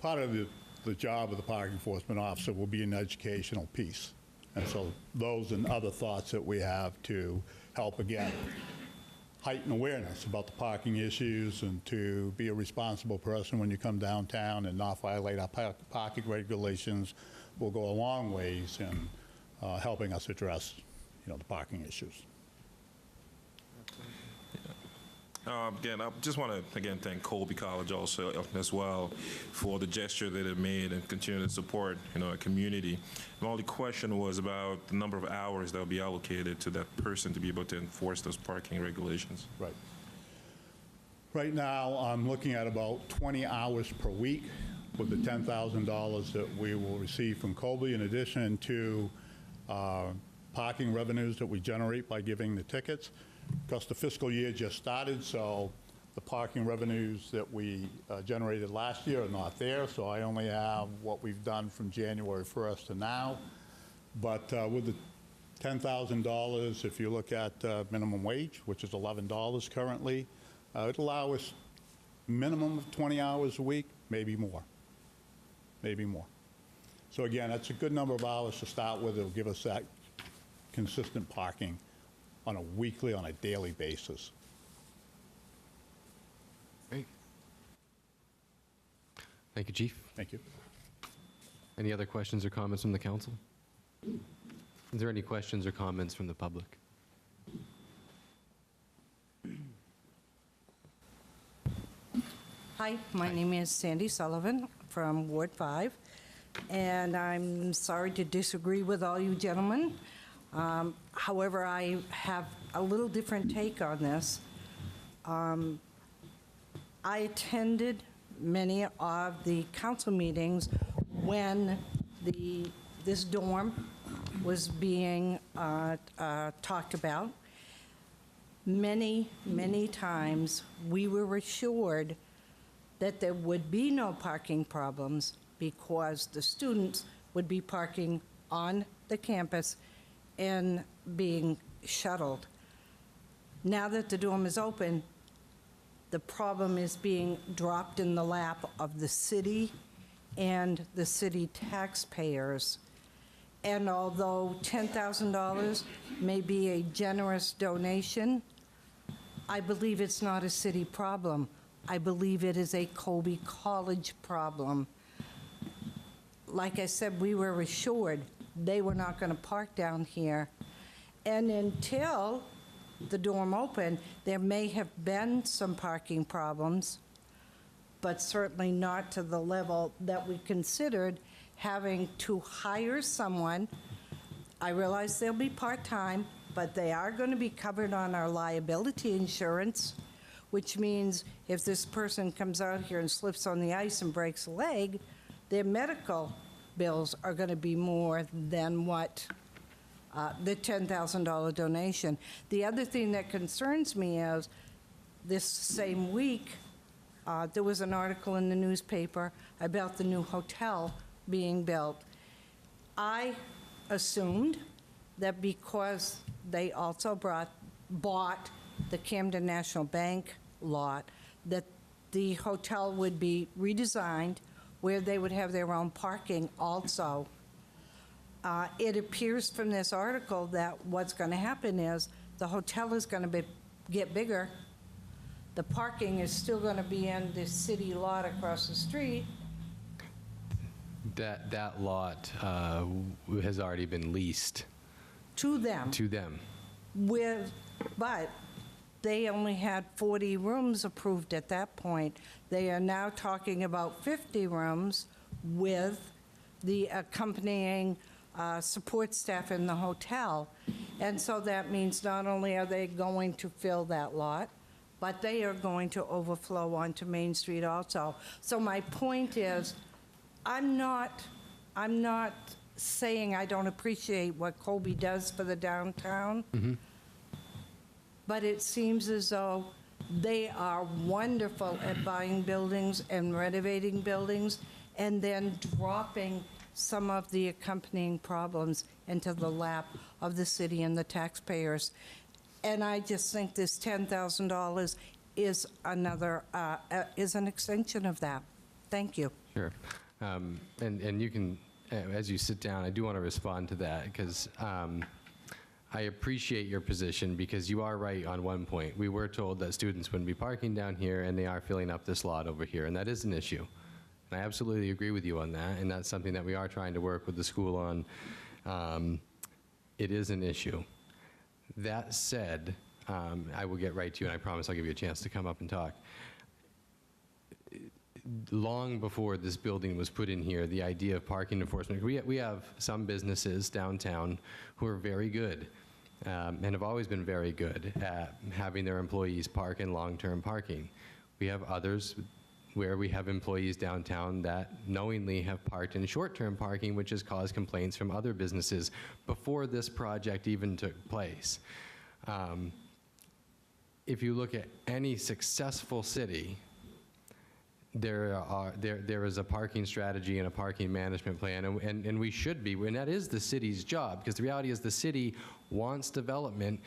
part of the job of the parking enforcement officer will be an educational piece. And so those and other thoughts that we have to help, again, heighten awareness about the parking issues and to be a responsible person when you come downtown and not violate our parking regulations will go a long ways in helping us address, the parking issues. Again, I just want to, thank Colby College also as well for the gesture that it made and continue to support, our community. My only question was about the number of hours that will be allocated to that person to be able to enforce those parking regulations. Right. Right now, I'm looking at about 20 hours per week with the $10,000 that we will receive from Colby, in addition to parking revenues that we generate by giving the tickets. Because the fiscal year just started, so the parking revenues that we generated last year are not there, so I only have what we've done from January 1st to now. But with the $10,000, if you look at minimum wage, which is $11 currently, it'll allow us minimum of 20 hours a week, maybe more. Maybe more. So again, that's a good number of hours to start with. It'll give us that consistent parking on a weekly, on a daily basis. Great. Thank you, Chief. Thank you. Any other questions or comments from the council? Is there any questions or comments from the public? Hi, my name is Sandy Sullivan from Ward 5, and I'm sorry to disagree with all you gentlemen. However, I have a little different take on this. I attended many of the council meetings when this dorm was being talked about, many, many times we were assured that there would be no parking problems because the students would be parking on the campus and being shuttled. Now that the dorm is open, the problem is being dropped in the lap of the city and the city taxpayers. And although $10,000 may be a generous donation, I believe it's not a city problem. I believe it is a Colby College problem. Like I said, we were assured they were not going to park down here. And until the dorm opened, there may have been some parking problems, but certainly not to the level that we considered having to hire someone. I realize they'll be part-time, but they are going to be covered on our liability insurance, which means if this person comes out here and slips on the ice and breaks a leg, their medical bills are going to be more than what the $10,000 donation. The other thing that concerns me is this same week, there was an article in the newspaper about the new hotel being built. I assumed that because they also bought the Camden National Bank lot, that the hotel would be redesigned where they would have their own parking also. It appears from this article that what's going to happen is the hotel is going to get bigger. The parking is still going to be in the city lot across the street. That lot has already been leased. To them. To them. But they only had 40 rooms approved at that point. They are now talking about 50 rooms with the accompanying support staff in the hotel. And so that means not only are they going to fill that lot, but they are going to overflow onto Main Street also. So my point is, I'm not saying I don't appreciate what Colby does for the downtown, but it seems as though they are wonderful at buying buildings and renovating buildings and then dropping some of the accompanying problems into the lap of the city and the taxpayers. And I just think this $10,000 is is an extension of that. Thank you. Sure. And you can, as you sit down, I do want to respond to that because I appreciate your position because you are right on one point. We were told that students wouldn't be parking down here and they are filling up this lot over here, and that is an issue. And I absolutely agree with you on that, and that's something that we are trying to work with the school on. It is an issue. That said, I will get right to you, and I promise I'll give you a chance to come up and talk. Long before this building was put in here, the idea of parking enforcement, we have some businesses downtown who are very good and have always been very good at having their employees park in long-term parking. We have others where we have employees downtown that knowingly have parked in short-term parking, which has caused complaints from other businesses before this project even took place. If you look at any successful city, there is a parking strategy and a parking management plan, and we should be, and that is the city's job, because the reality is the city wants development.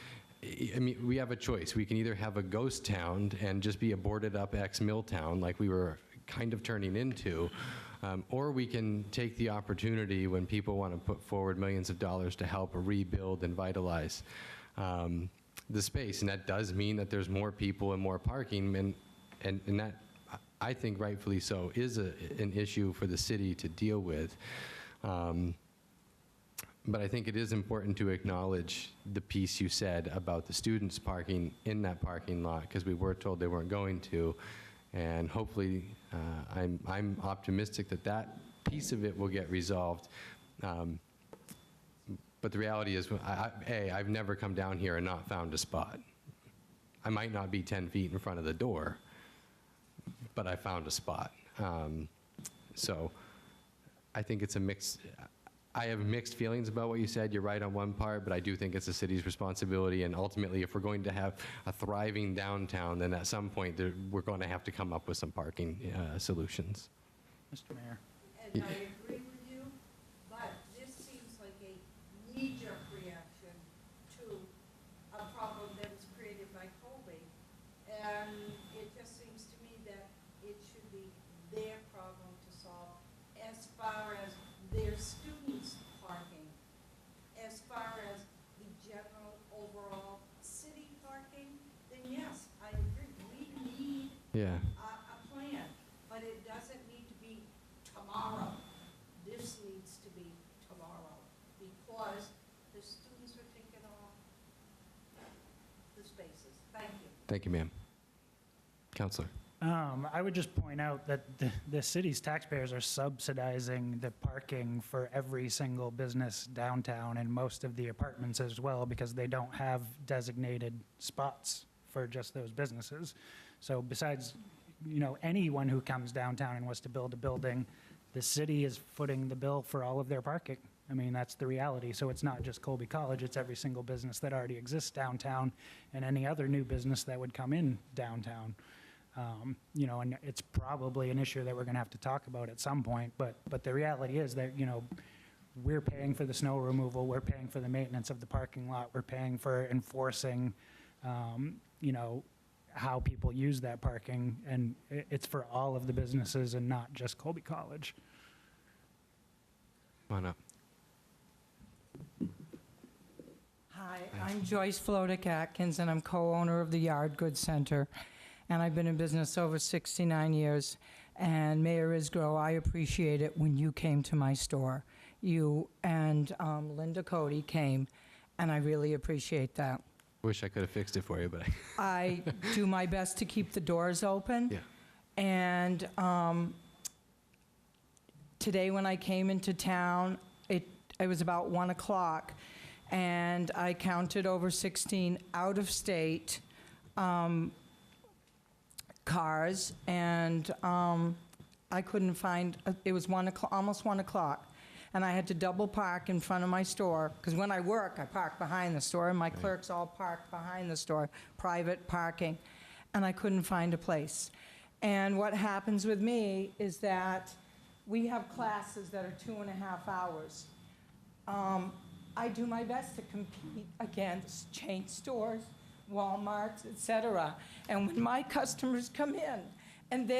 I mean, we have a choice. We can either have a ghost town and just be a boarded up ex-mill town like we were kind of turning into, or we can take the opportunity when people want to put forward millions of dollars to help rebuild and vitalize the space. And that does mean that there's more people and more parking, and that, I think rightfully so, is an issue for the city to deal with. But I think it is important to acknowledge the piece you said about the students parking in that parking lot, because we were told they weren't going to. And hopefully, I'm optimistic that that piece of it will get resolved. But the reality is, I've never come down here and not found a spot. I might not be 10 feet in front of the door, but I found a spot. So I think it's a mix. I have mixed feelings about what you said. You're right on one part, but I do think it's the city's responsibility. And ultimately, if we're going to have a thriving downtown, then at some point we're going to have to come up with some parking solutions. Mr. Mayor. And I agree with you, but this seems like a knee-jerk reaction to a problem that was created by Colby. And it just seems to me that it should be their problem to solve as far as their students' parking, as far as the general overall city parking, then yes, I agree. We need Yeah. a plan, but it doesn't need to be tomorrow. This needs to be tomorrow because the students are taking off the spaces. Thank you. Thank you, ma'am. Counselor. I would just point out that the city's taxpayers are subsidizing the parking for every single business downtown and most of the apartments as well because they don't have designated spots for just those businesses. So besides, anyone who comes downtown and wants to build a building, the city is footing the bill for all of their parking. I mean, that's the reality. So it's not just Colby College, it's every single business that already exists downtown and any other new business that would come in downtown. And it's probably an issue that we're going to have to talk about at some point, but the reality is that, we're paying for the snow removal, we're paying for the maintenance of the parking lot, we're paying for enforcing, how people use that parking, and it's for all of the businesses and not just Colby College. Come on up. Hi, I'm Joyce Flodick-Atkins, and I'm co-owner of the Yard Goods Center. And I've been in business over 69 years. And Mayor Isgro, I appreciate it when you came to my store. You and Linda Cody came, and I really appreciate that. Wish I could have fixed it for you, but I do my best to keep the doors open. Yeah. And today when I came into town, it was about 1 o'clock, and I counted over 16 out-of-state cars, and I couldn't find, it was 1 o'clock, almost 1 o'clock, and I had to double park in front of my store, because when I work, I park behind the store, and my clerks all park behind the store, private parking, and I couldn't find a place. And what happens with me is that we have classes that are 2.5 hours. I do my best to compete against chain stores, Walmarts, etc. And when my customers come in, and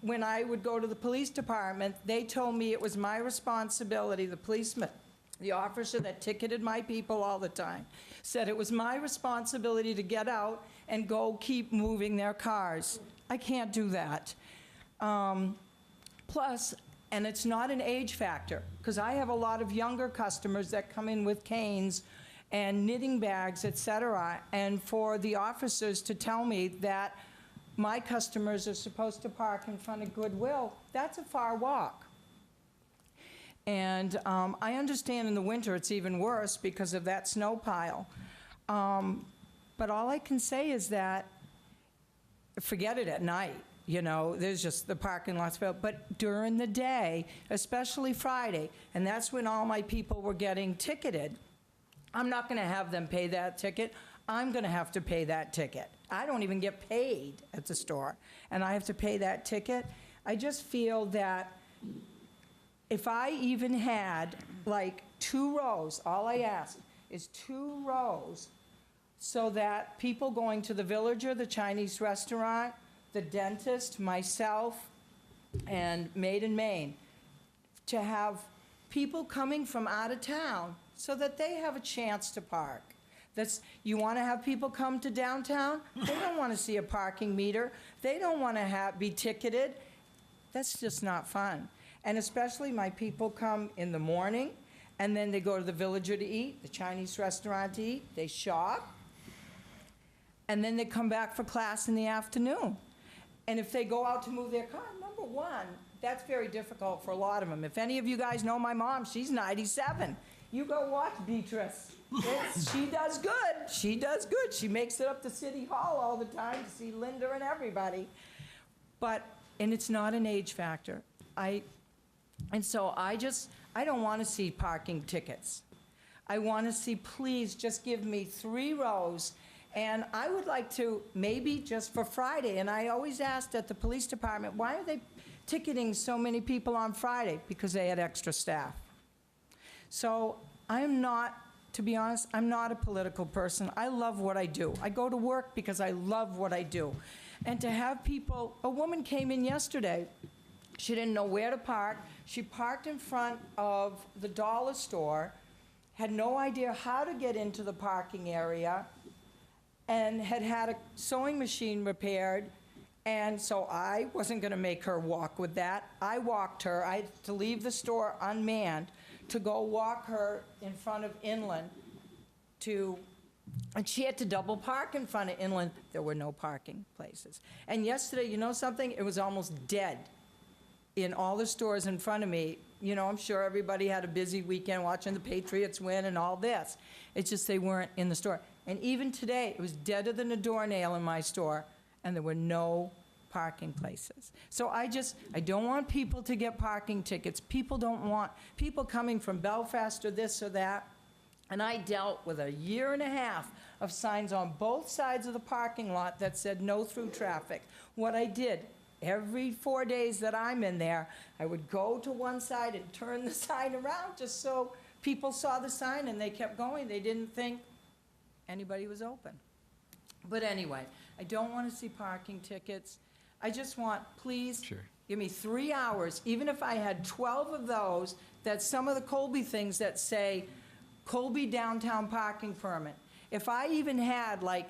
when I would go to the police department, they told me it was my responsibility, the policeman, the officer that ticketed my people all the time, said it was my responsibility to get out and go keep moving their cars. I can't do that. Plus, and it's not an age factor, because I have a lot of younger customers that come in with canes and knitting bags, etc., and for the officers to tell me that my customers are supposed to park in front of Goodwill, that's a far walk. And I understand in the winter it's even worse because of that snow pile. But all I can say is that, forget it at night, there's just the parking lots filled. But during the day, especially Friday, and that's when all my people were getting ticketed, I'm not going to have them pay that ticket. I'm going to have to pay that ticket. I don't even get paid at the store, and I have to pay that ticket. I just feel that if I even had like 2 rows, all I ask is 2 rows, so that people going to the Villager, the Chinese restaurant, the dentist, myself, and Maid and Main, to have people coming from out of town so that they have a chance to park. You want to have people come to downtown? They don't want to see a parking meter. They don't want to be ticketed. That's just not fun. And especially my people come in the morning, and then they go to the Villager to eat, the Chinese restaurant to eat, they shop, and then they come back for class in the afternoon. And if they go out to move their car, number one, that's very difficult for a lot of them. If any of you guys know my mom, she's 97. You go watch Beatrice. She does good. She does good. She makes it up to City Hall all the time to see Linda and everybody. And it's not an age factor. And so I don't want to see parking tickets. I want to see, please, just give me 3 rows. And I would like to, maybe just for Friday, and I always asked at the police department, why are they ticketing so many people on Friday? Because they had extra staff. So I'm not, to be honest, I'm not a political person. I love what I do. I go to work because I love what I do. And to have people, a woman came in yesterday, she didn't know where to park. She parked in front of the dollar store, had no idea how to get into the parking area, and had a sewing machine repaired. And so I wasn't going to make her walk with that. I walked her. I had to leave the store unmanned to go walk her in front of Inland and she had to double park in front of Inland. There were no parking places. And yesterday, you know something? It was almost dead in all the stores in front of me. You know, I'm sure everybody had a busy weekend watching the Patriots win and all this. It's just they weren't in the store. And even today, it was deader than a doornail in my store, and there were no parking places. So I don't want people to get parking tickets. People don't want people coming from Belfast or this or that. And I dealt with 1.5 years of signs on both sides of the parking lot that said no through traffic. What I did, every 4 days that I'm in there, I would go to one side and turn the sign around just so people saw the sign and they kept going. They didn't think anybody was open. But anyway, I don't want to see parking tickets. I just want, please, give me 3 hours, even if I had 12 of those, that some of the Colby things that say Colby downtown parking permit. If I even had like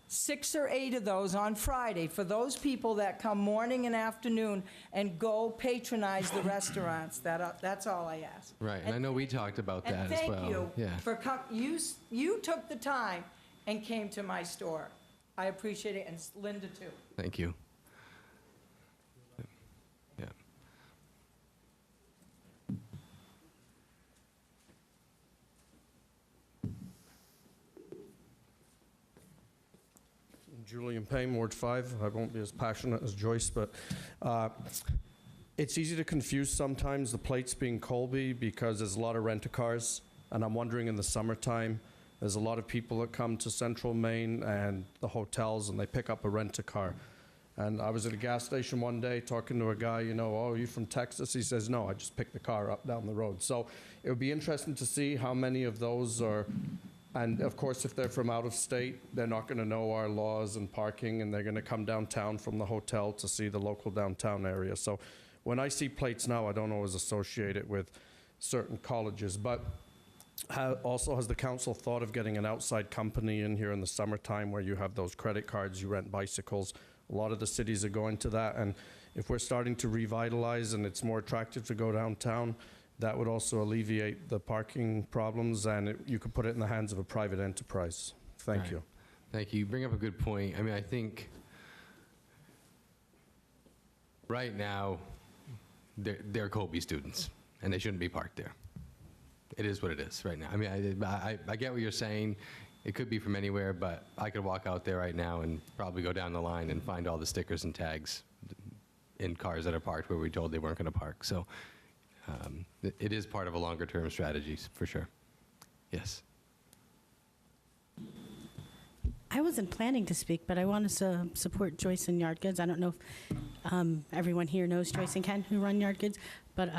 6 or 8 of those on Friday for those people that come morning and afternoon and go patronize the restaurants, that's all I ask. Right, and I know we talked about that as well. And thank you Yeah. for you took the time and came to my store. I appreciate it, and Linda too. Thank you. Yeah. Julian Payne, Ward 5. I won't be as passionate as Joyce, but it's easy to confuse sometimes the plates being Colby because there's a lot of rent-a-cars, and I'm wondering in the summertime, there's a lot of people that come to Central Maine and the hotels, and they pick up a rent-a-car. And I was at a gas station one day talking to a guy, you know, oh, are you from Texas? He says, no, I just picked the car up down the road. So it would be interesting to see how many of those are. And of course, if they're from out of state, they're not going to know our laws and parking, and they're going to come downtown from the hotel to see the local downtown area. So when I see plates now, I don't always associate it with certain colleges. But also, has the council thought of getting an outside company in here in the summertime where you have those credit cards, you rent bicycles? A lot of the cities are going to that. And if we're starting to revitalize and it's more attractive to go downtown, that would also alleviate the parking problems, and you could put it in the hands of a private enterprise. Thank you. Thank you. You bring up a good point. I mean, I think right now they're Colby students, and they shouldn't be parked there. It is what it is right now. I mean, I get what you're saying. It could be from anywhere, but I could walk out there right now and probably go down the line and find all the stickers and tags in cars that are parked where we told they weren't going to park. So it is part of a longer-term strategy, for sure. Yes. I wasn't planning to speak, but I want to support Joyce and Yard Goods. I don't know if everyone here knows Joyce and Ken who run Yard Goods, but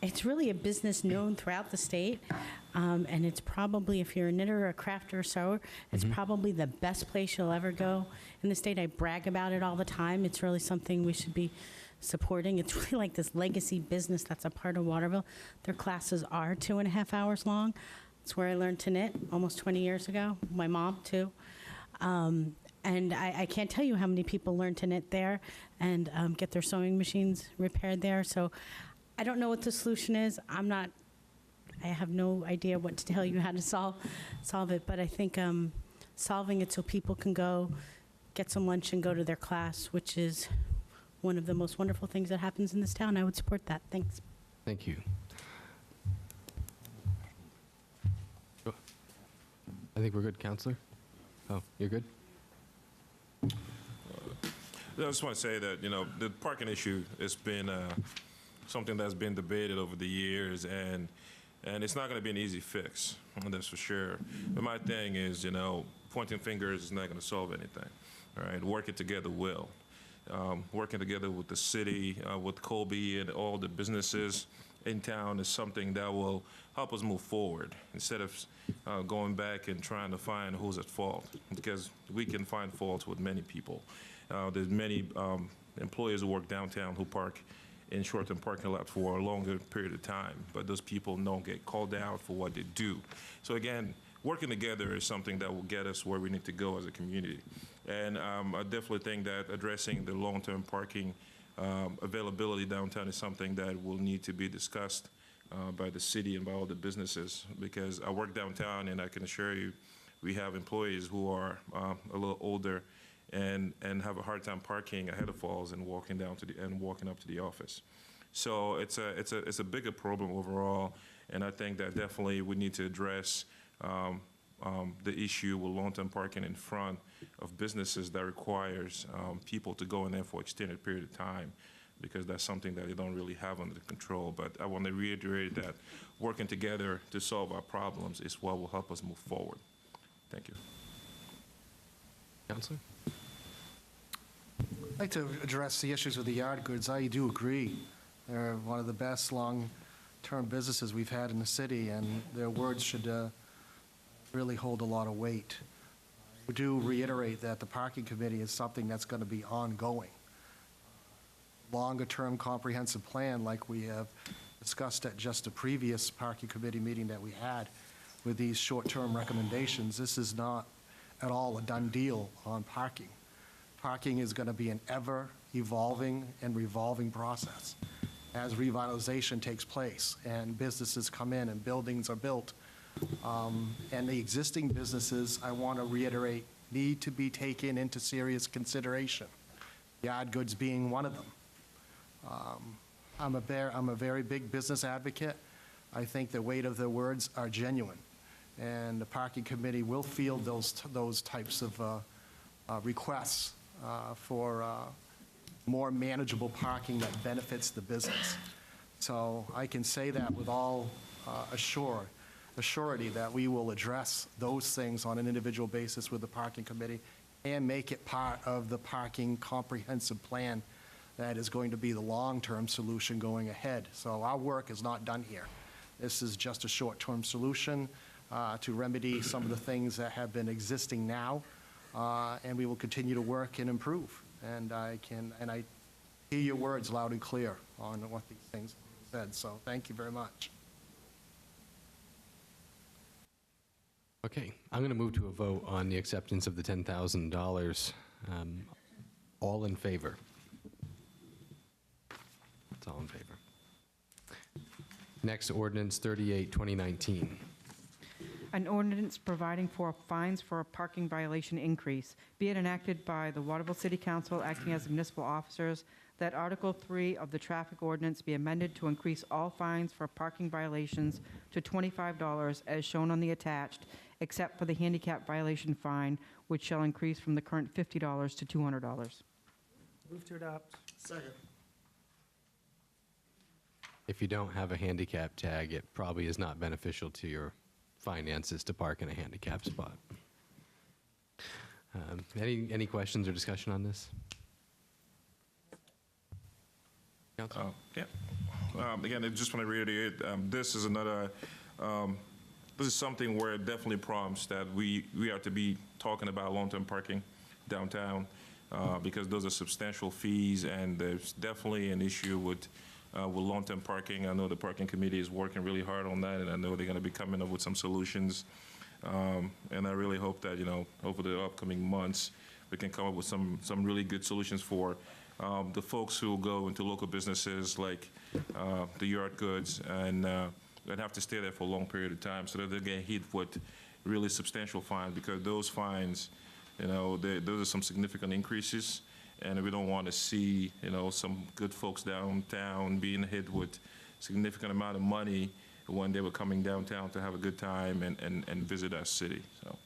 it's really a business known throughout the state, and it's probably, if you're a knitter or a crafter or sewer, it's probably the best place you'll ever go in the state. I brag about it all the time. It's really something we should be supporting. It's really like this legacy business that's a part of Waterville. Their classes are 2.5 hours long. It's where I learned to knit almost 20 years ago. My mom, too. And I can't tell you how many people learn to knit there and get their sewing machines repaired there. So I don't know what the solution is. I have no idea what to tell you how to solve it, but I think solving it so people can go get some lunch and go to their class, which is one of the most wonderful things that happens in this town. I would support that. Thanks. Thank you. I think we're good, Counselor. Oh, you're good? I just want to say that, you know, the parking issue has been something that's been debated over the years, and it's not going to be an easy fix, that's for sure. But my thing is, pointing fingers is not going to solve anything. All right, working together will. Working together with the city, with Colby and all the businesses in town is something that will help us move forward instead of going back and trying to find who's at fault, because we can find faults with many people. There's many employees who work downtown who park in short-term parking lot for a longer period of time, but those people don't get called out for what they do. So again, working together is something that will get us where we need to go as a community. And I definitely think that addressing the long-term parking availability downtown is something that will need to be discussed by the city and by all the businesses, because I work downtown and I can assure you we have employees who are a little older and have a hard time parking ahead of Falls and walking down to walking up to the office. So it's a bigger problem overall, and I think that definitely we need to address the issue with long-term parking in front of businesses that requires people to go in there for extended period of time, because that's something that they don't really have under control. But I want to reiterate that working together to solve our problems is what will help us move forward. Thank you. Councilor? I'd like to address the issues with the yard goods. I do agree. They're one of the best long-term businesses we've had in the city, and their words should really hold a lot of weight. We do reiterate that the parking committee is something that's going to be ongoing. Longer-term comprehensive plan, like we have discussed at just a previous parking committee meeting that we had with these short-term recommendations, this is not at all a done deal on parking. Parking is going to be an ever-evolving and revolving process as revitalization takes place and businesses come in and buildings are built. And the existing businesses, I want to reiterate, need to be taken into serious consideration, yard goods being one of them. I'm a very big business advocate. I think the weight of their words are genuine, and the parking committee will field those types of requests for more manageable parking that benefits the business. So I can say that with all assurity that we will address those things on an individual basis with the parking committee and make it part of the parking comprehensive plan that is going to be the long-term solution going ahead. So our work is not done here. This is just a short-term solution to remedy some of the things that have been existing now, and we will continue to work and improve. And I hear your words loud and clear on what these things said. So thank you very much. Okay, I'm going to move to a vote on the acceptance of the $10,000. All in favor? It's all in favor. Next, ordinance 38, 2019. An ordinance providing for fines for a parking violation increase. Be it enacted by the Waterville City Council acting as municipal officers that Article 3 of the traffic ordinance be amended to increase all fines for parking violations to $25 as shown on the attached, except for the handicap violation fine, which shall increase from the current $50 to $200. Move to adopt. Second. If you don't have a handicap tag, it probably is not beneficial to your finances to park in a handicap spot. Any questions or discussion on this? Councilor? Yeah. Again, I just want to reiterate, this is another, this is something where it definitely prompts that we are to be talking about long-term parking downtown, because those are substantial fees, and there's definitely an issue with long-term parking. I know the parking committee is working really hard on that, and I know they're going to be coming up with some solutions. And I really hope that, over the upcoming months, we can come up with some really good solutions for the folks who go into local businesses like the yard goods and have to stay there for a long period of time, so that they get hit with really substantial fines, because those fines, those are some significant increases. And we don't want to see, some good folks downtown being hit with significant amount of money when they were coming downtown to have a good time and visit our city. So,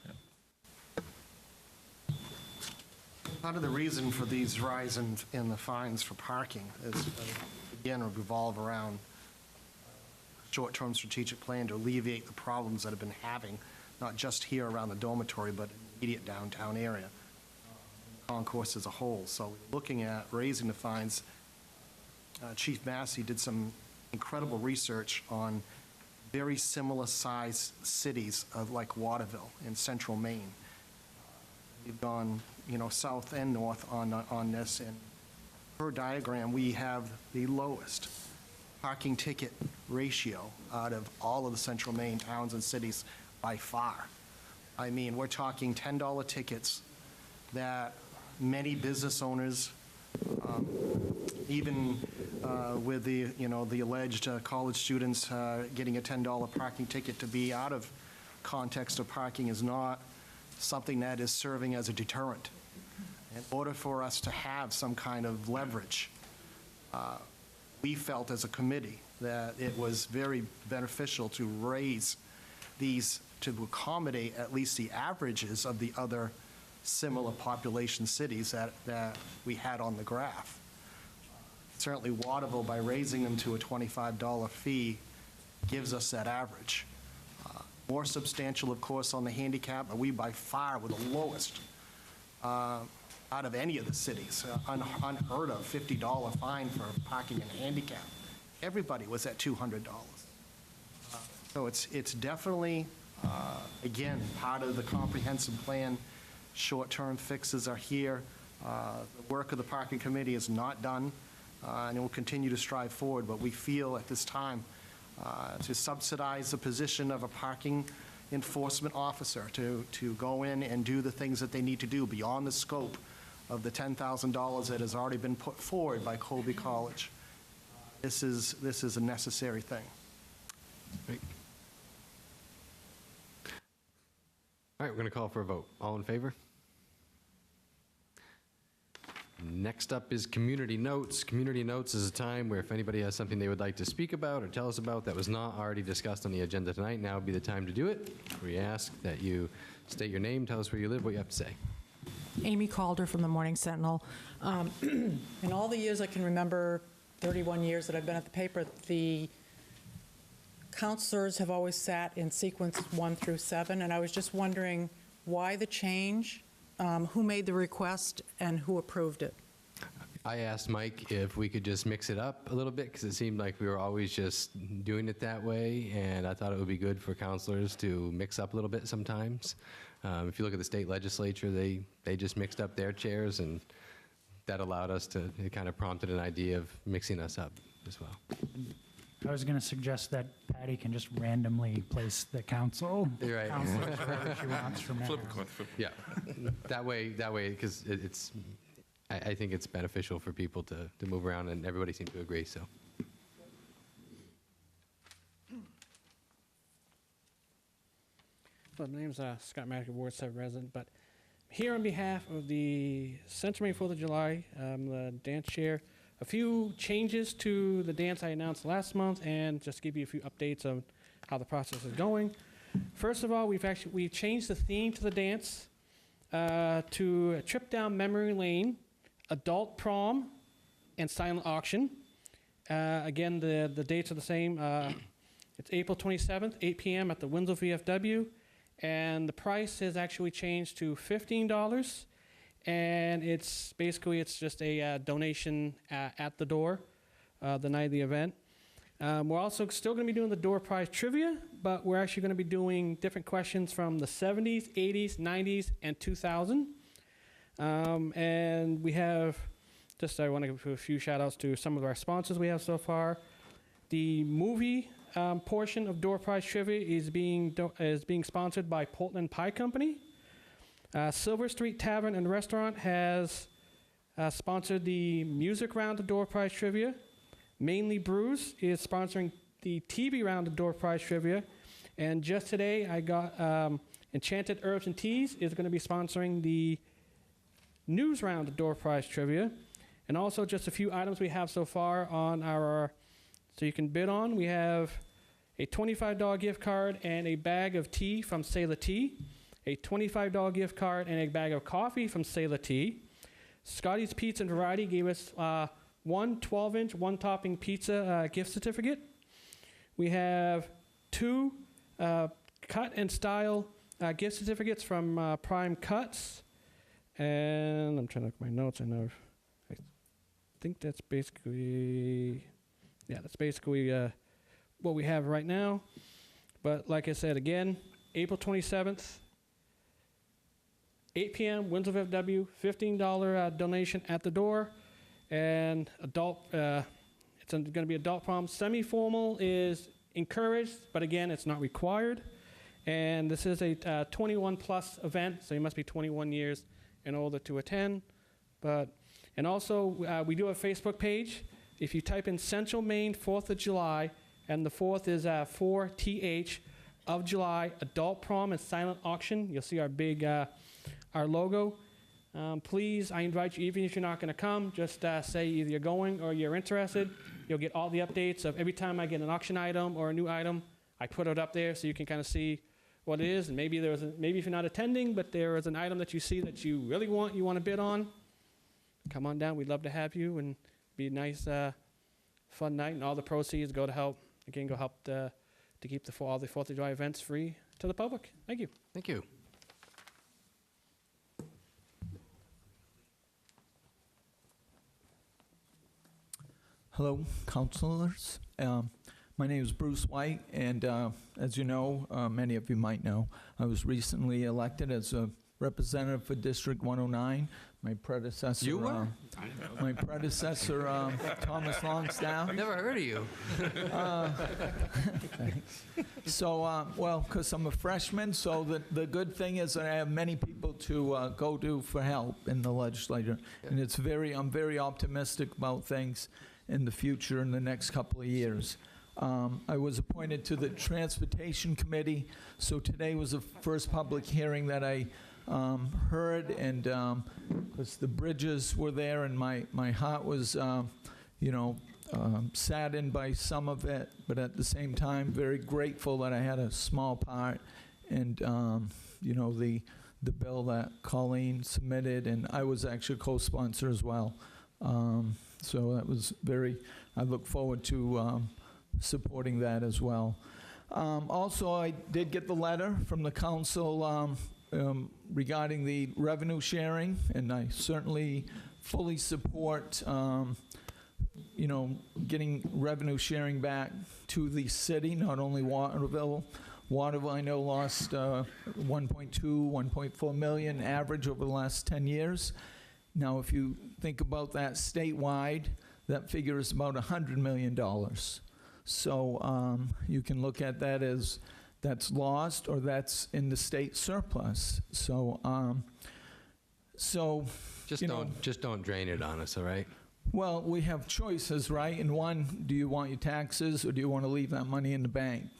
yeah. Part of the reason for these rise in the fines for parking is again, revolve around short-term strategic plan to alleviate the problems that have been having, not just here around the dormitory, but in the immediate downtown area, concourse as a whole. So looking at raising the fines, Chief Massey did some incredible research on very similar sized cities of like Waterville in central Maine. We've gone, south and north on this, and per diagram, we have the lowest parking ticket ratio out of all of the central Maine towns and cities by far. I mean, we're talking $10 tickets that many business owners, even with the alleged college students getting a $10 parking ticket, to be out of context of parking is not something that is serving as a deterrent. In order for us to have some kind of leverage, we felt as a committee that it was very beneficial to raise these to accommodate at least the averages of the other similar population cities that we had on the graph. Certainly Waterville, by raising them to a $25 fee, gives us that average. More substantial, of course, on the handicap, but we by far were the lowest out of any of the cities. Unheard of, $50 fine for parking in a handicap. Everybody was at $200. So it's definitely, again, part of the comprehensive plan. Short-term fixes are here. The work of the parking committee is not done, and it will continue to strive forward, but we feel at this time to subsidize the position of a parking enforcement officer to go in and do the things that they need to do beyond the scope of the $10,000 that has already been put forward by Colby College. This is a necessary thing. Great. All right, we're going to call for a vote. All in favor? Next up is community notes. Community notes is a time where if anybody has something they would like to speak about or tell us about that was not already discussed on the agenda tonight, now would be the time to do it. We ask that you state your name, tell us where you live, what you have to say. Amy Calder from the Morning Sentinel. In all the years I can remember, 31 years that I've been at the paper, the counselors have always sat in sequence 1 through 7, and I was just wondering why the change, who made the request, and who approved it? I asked Mike if we could just mix it up a little bit because it seemed like we were always just doing it that way, and I thought it would be good for counselors to mix up a little bit sometimes. If you look at the state legislature, they just mixed up their chairs, and that allowed us to, it kind of prompted an idea of mixing us up as well. I was going to suggest that Patty can just randomly place the council. You're right. Counselors wherever she wants from now. Yeah, that way, because I think it's beneficial for people to move around, and everybody seemed to agree, so. Well, my name's Scott Maddock, Ward 7 resident, but here on behalf of the Central Maine 4th of July, the dance chair, a few changes to the dance I announced last month, and just give you a few updates on how the process is going. First of all, we've changed the theme to the dance to a trip down memory lane, adult prom, and silent auction. Again, the dates are the same. It's April 27th, 8 p.m. at the Winslow VFW. And the price has actually changed to $15, and it's just a donation at the door the night of the event. We're also still going to be doing the door prize trivia, but we're actually going to be doing different questions from the 70s, 80s, 90s, and 2000. And we have, I want to give a few shout outs to some of our sponsors we have so far. The movie portion of Door Prize Trivia is being sponsored by Portland Pie Company. Silver Street Tavern and Restaurant has sponsored the music round of Door Prize Trivia. Mainly Brews is sponsoring the TV round of Door Prize Trivia. And just today, I got Enchanted Herbs and Teas is going to be sponsoring the news round of Door Prize Trivia. And also just a few items we have so far on our so you can bid on. We have a $25 gift card and a bag of tea from Sailor Tea, a $25 gift card and a bag of coffee from Sailor Tea. Scotty's Pizza and Variety gave us one 12-inch, one-topping pizza gift certificate. We have 2 cut and style gift certificates from Prime Cuts. And I'm trying to look at my notes. I think that's basically, that's basically what we have right now. But like I said, again, April 27th, 8 p.m., Windsor FW, $15 donation at the door. And adult, it's going to be adult prom. Semi-formal is encouraged, but again, it's not required. And this is a 21-plus event, so you must be 21 years and older to attend. And also, we do have a Facebook page. If you type in Central Maine 4th of July, and the 4th is 4th of July, adult prom and silent auction, you'll see our big, our logo. Please, I invite you, even if you're not going to come, just say either you're going or you're interested. You'll get all the updates of every time I get an auction item or a new item, I put it up there so you can kind of see what it is. And maybe maybe if you're not attending, but there is an item that you see that you really want, you want to bid on, come on down. We'd love to have you, and be a nice, fun night. And all the proceeds go to help to keep all the 4th of July events free to the public. Thank you. Thank you. Hello, councilors. My name is Bruce White, and as you know, many of you might know, I was recently elected as a representative for District 109. My predecessor, You were? My predecessor, Thomas Longstaff. Never heard of you. Thanks. So, well, because I'm a freshman, so the good thing is that I have many people to go to for help in the legislature, and I'm very optimistic about things in the future in the next couple of years. I was appointed to the Transportation Committee, so today was the first public hearing that I heard, and because the bridges were there, and my heart was, saddened by some of it, but at the same time, very grateful that I had a small part, and the bill that Colleen submitted, and I was actually a co-sponsor as well. So that was I look forward to supporting that as well. Also, I did get the letter from the council regarding the revenue sharing, and I certainly fully support, getting revenue sharing back to the city, not only Waterville. Waterville, I know, lost 1.4 million average over the last 10 years. Now, if you think about that statewide, that figure is about $100 million. So you can look at that as that's lost or that's in the state surplus. So, just don't drain it on us, all right? Well, we have choices, right? And one, do you want your taxes or do you want to leave that money in the bank?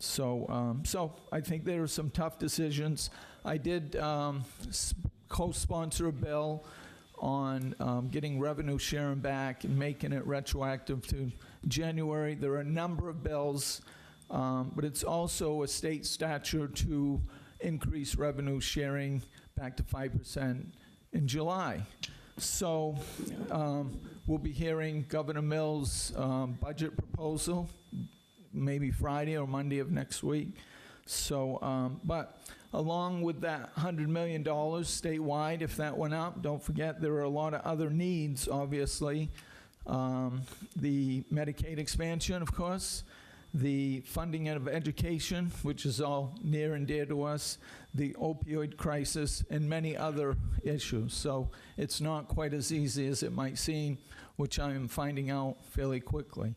So I think there are some tough decisions. I did co-sponsor a bill on getting revenue sharing back and making it retroactive to January. There are a number of bills, but it's also a state statute to increase revenue sharing back to 5% in July. So we'll be hearing Governor Mills' budget proposal maybe Friday or Monday of next week. So, but along with that $100 million statewide, if that went up, don't forget there are a lot of other needs, obviously. The Medicaid expansion, of course, the funding of education, which is all near and dear to us, the opioid crisis, and many other issues. So it's not quite as easy as it might seem, which I am finding out fairly quickly.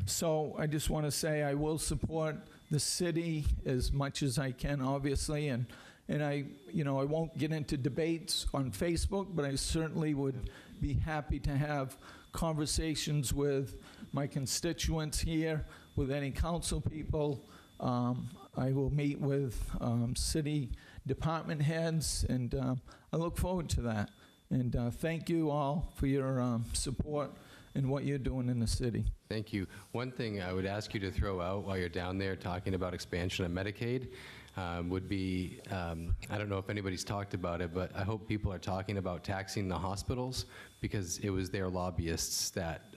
So I just want to say I will support the city as much as I can, obviously, and I won't get into debates on Facebook, but I certainly would be happy to have conversations with my constituents here, with any council people. I will meet with city department heads, and I look forward to that. And thank you all for your support and what you're doing in the city. Thank you. One thing I would ask you to throw out while you're down there talking about expansion of Medicaid, would be, I don't know if anybody's talked about it, but I hope people are talking about taxing the hospitals, because it was their lobbyists that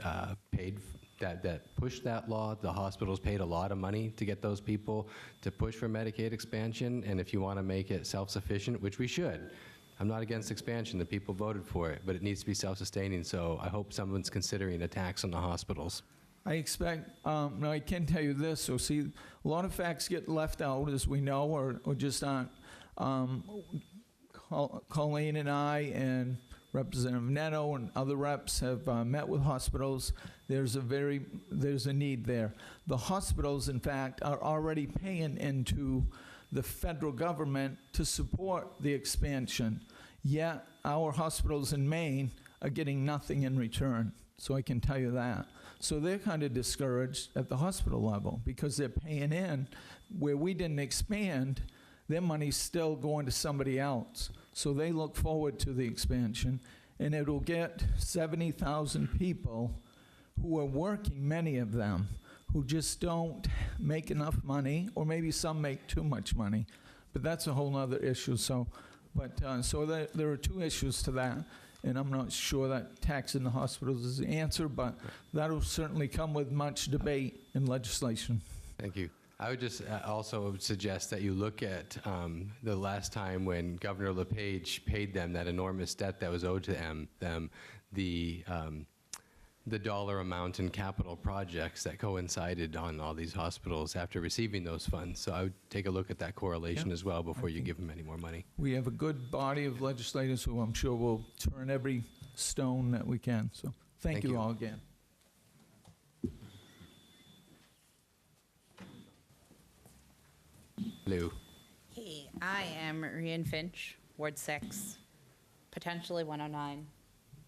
that pushed that law. The hospitals paid a lot of money to get those people to push for Medicaid expansion, and if you want to make it self-sufficient, which we should, I'm not against expansion, the people voted for it, but it needs to be self-sustaining, so I hope someone's considering a tax on the hospitals. I expect, now I can tell you this, so see, a lot of facts get left out, as we know, or just aren't. Colleen and I and Representative Neto and other reps have met with hospitals. There's a need there. The hospitals, in fact, are already paying into the federal government to support the expansion, yet our hospitals in Maine are getting nothing in return, so I can tell you that. So they're kind of discouraged at the hospital level because they're paying in where we didn't expand. Their money's still going to somebody else. So they look forward to the expansion, and it'll get 70,000 people who are working, many of them, who just don't make enough money, or maybe some make too much money. But that's a whole other issue. So there are two issues to that, and I'm not sure that taxing the hospitals is the answer, but that'll certainly come with much debate and legislation. Thank you. I would just also suggest that you look at the last time when Governor LePage paid them that enormous debt that was owed to them, the dollar amount in capital projects that coincided on all these hospitals after receiving those funds. So I would take a look at that correlation as well before you give them any more money. We have a good body of legislators who I'm sure will turn every stone that we can. So thank you all again. Lou. Hey, I am Marian Finch, Ward 6, potentially 109,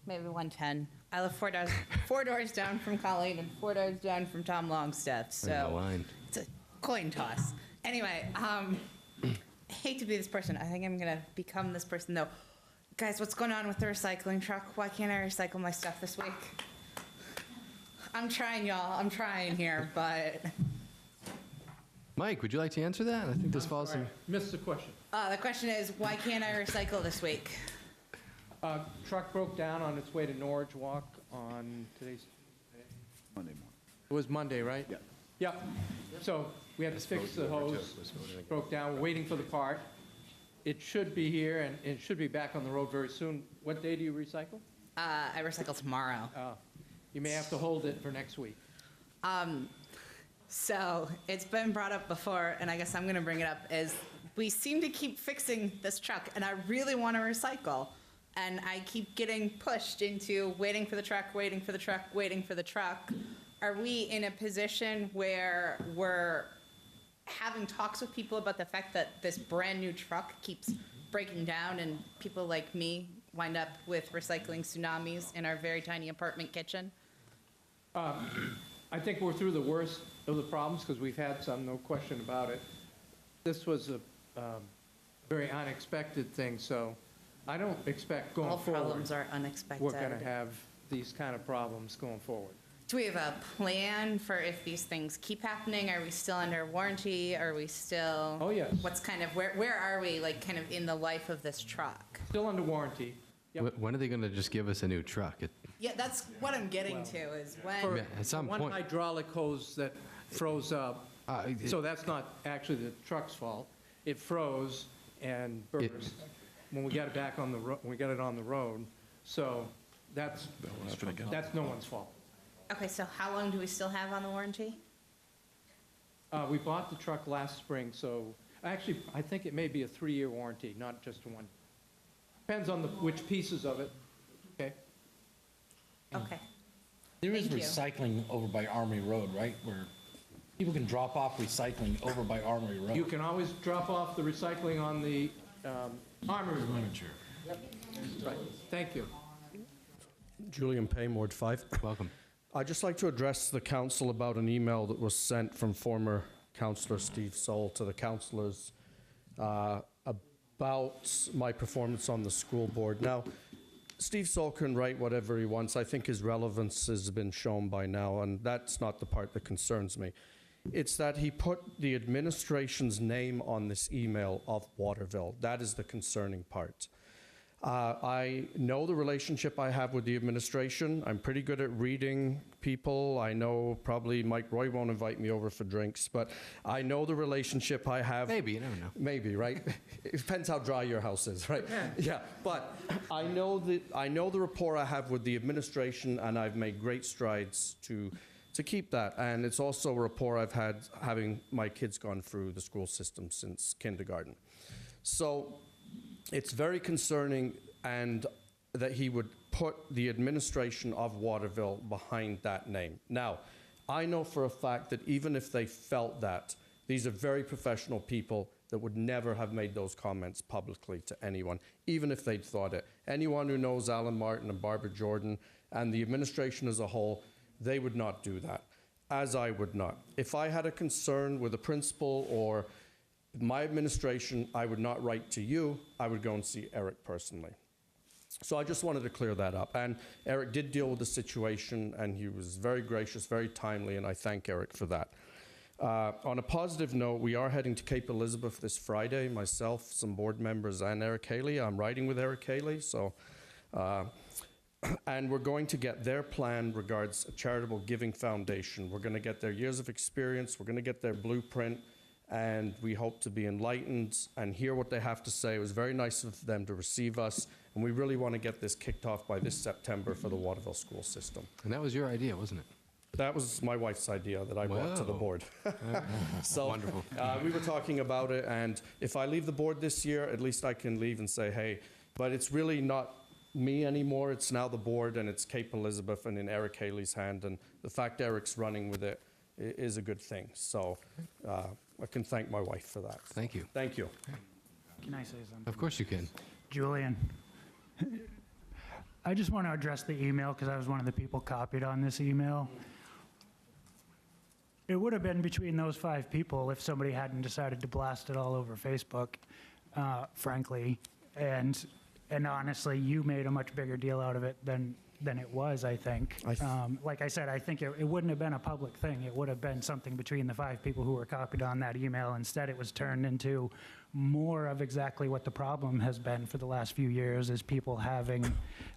maybe 110. I live four doors down from Colleen and 4 doors down from Tom Longstaff, so it's a coin toss. Anyway, I hate to be this person. I think I'm going to become this person, though. Guys, what's going on with the recycling truck? Why can't I recycle my stuff this week? I'm trying, y'all. I'm trying here, but... Mike, would you like to answer that? I think this falls in... Missed the question. The question is, why can't I recycle this week? Truck broke down on its way to Norwich Walk on today's Monday morning. It was Monday, right? Yeah. Yep. So we had to fix the hose. Broke down. We're waiting for the part. It should be here, and it should be back on the road very soon. What day do you recycle? I recycle tomorrow. You may have to hold it for next week. So it's been brought up before, and I guess I'm going to bring it up, is we seem to keep fixing this truck, and I really want to recycle. And I keep getting pushed into waiting for the truck, waiting for the truck, waiting for the truck. Are we in a position where we're having talks with people about the fact that this brand new truck keeps breaking down and people like me wind up with recycling tsunamis in our very tiny apartment kitchen? I think we're through the worst of the problems because we've had some, no question about it. This was a very unexpected thing, so I don't expect going forward. All problems are unexpected. We're going to have these kind of problems going forward. Do we have a plan for if these things keep happening? Are we still under warranty? Are we still? Oh, yes. What's kind of, where are we, like, kind of in the life of this truck? Still under warranty. Yep. When are they going to just give us a new truck? Yeah, that's what I'm getting to, is when. At some one point. hydraulic hose that froze up, so that's not actually the truck's fault. It froze and burst when we got it back on the when we got it on the road. So that's no one's fault. Okay, so how long do we still have on the warranty? We bought the truck last spring, so actually I think it may be a 3-year warranty, not just one. Depends on which pieces of it. Okay. Okay. There is Thank you. recycling over by Armory Road, right? Where people can drop off recycling over by Armory Road. You can always drop off the recycling on the Armory Road. Yep. Right. Thank you. Julian Payne, Ward 5. Welcome. I'd just like to address the council about an email that was sent from former Councillor Steve Soul to the councillors about my performance on the school board. Now, Steve Soul can write whatever he wants. I think his relevance has been shown by now, and that's not the part that concerns me. It's that he put the administration's name on this email of Waterville. That is the concerning part. I know the relationship I have with the administration. I'm pretty good at reading people. I know probably Mike Roy won't invite me over for drinks, but I know the relationship I have. Maybe, you never know. Maybe, right? It depends how dry your house is, right? Yeah, but I know the rapport I have with the administration, and I've made great strides to keep that. And it's also a rapport I've had having my kids gone through the school system since kindergarten. So it's very concerning, and that he would put the administration of Waterville behind that name. Now, I know for a fact that even if they felt that, these are very professional people that would never have made those comments publicly to anyone, even if they'd thought it. Anyone who knows Alan Martin and Barbara Jordan and the administration as a whole, they would not do that, as I would not. If I had a concern with a principal or my administration, I would not write to you. I would go and see Eric personally. So I just wanted to clear that up. And Eric did deal with the situation, and he was very gracious, very timely, and I thank Eric for that. On a positive note, we are heading to Cape Elizabeth this Friday, myself, some board members, and Eric Haley. I'm riding with Eric Haley, so, and we're going to get their plan regards a charitable giving foundation. We're going to get their years of experience. We're going to get their blueprint, and we hope to be enlightened and hear what they have to say. It was very nice of them to receive us, and we really want to get this kicked off by this September for the Waterville school system. And that was your idea, wasn't it? That was my wife's idea that I brought to the board. So wonderful. We were talking about it, and if I leave the board this year, at least I can leave and say, hey, but it's really not me anymore. It's now the board, and it's Cape Elizabeth and in Eric Haley's hand, and the fact Eric's running with it is a good thing. So I can thank my wife for that. Thank you. Thank you. Can I say something? Of course you can. Julian, I just want to address the email because I was one of the people copied on this email. It would have been between those 5 people if somebody hadn't decided to blast it all over Facebook, frankly. And honestly, you made a much bigger deal out of it than it was, I think. Like I said, I think it wouldn't have been a public thing. It would have been something between the 5 people who were copied on that email. Instead, it was turned into more of exactly what the problem has been for the last few years, is people having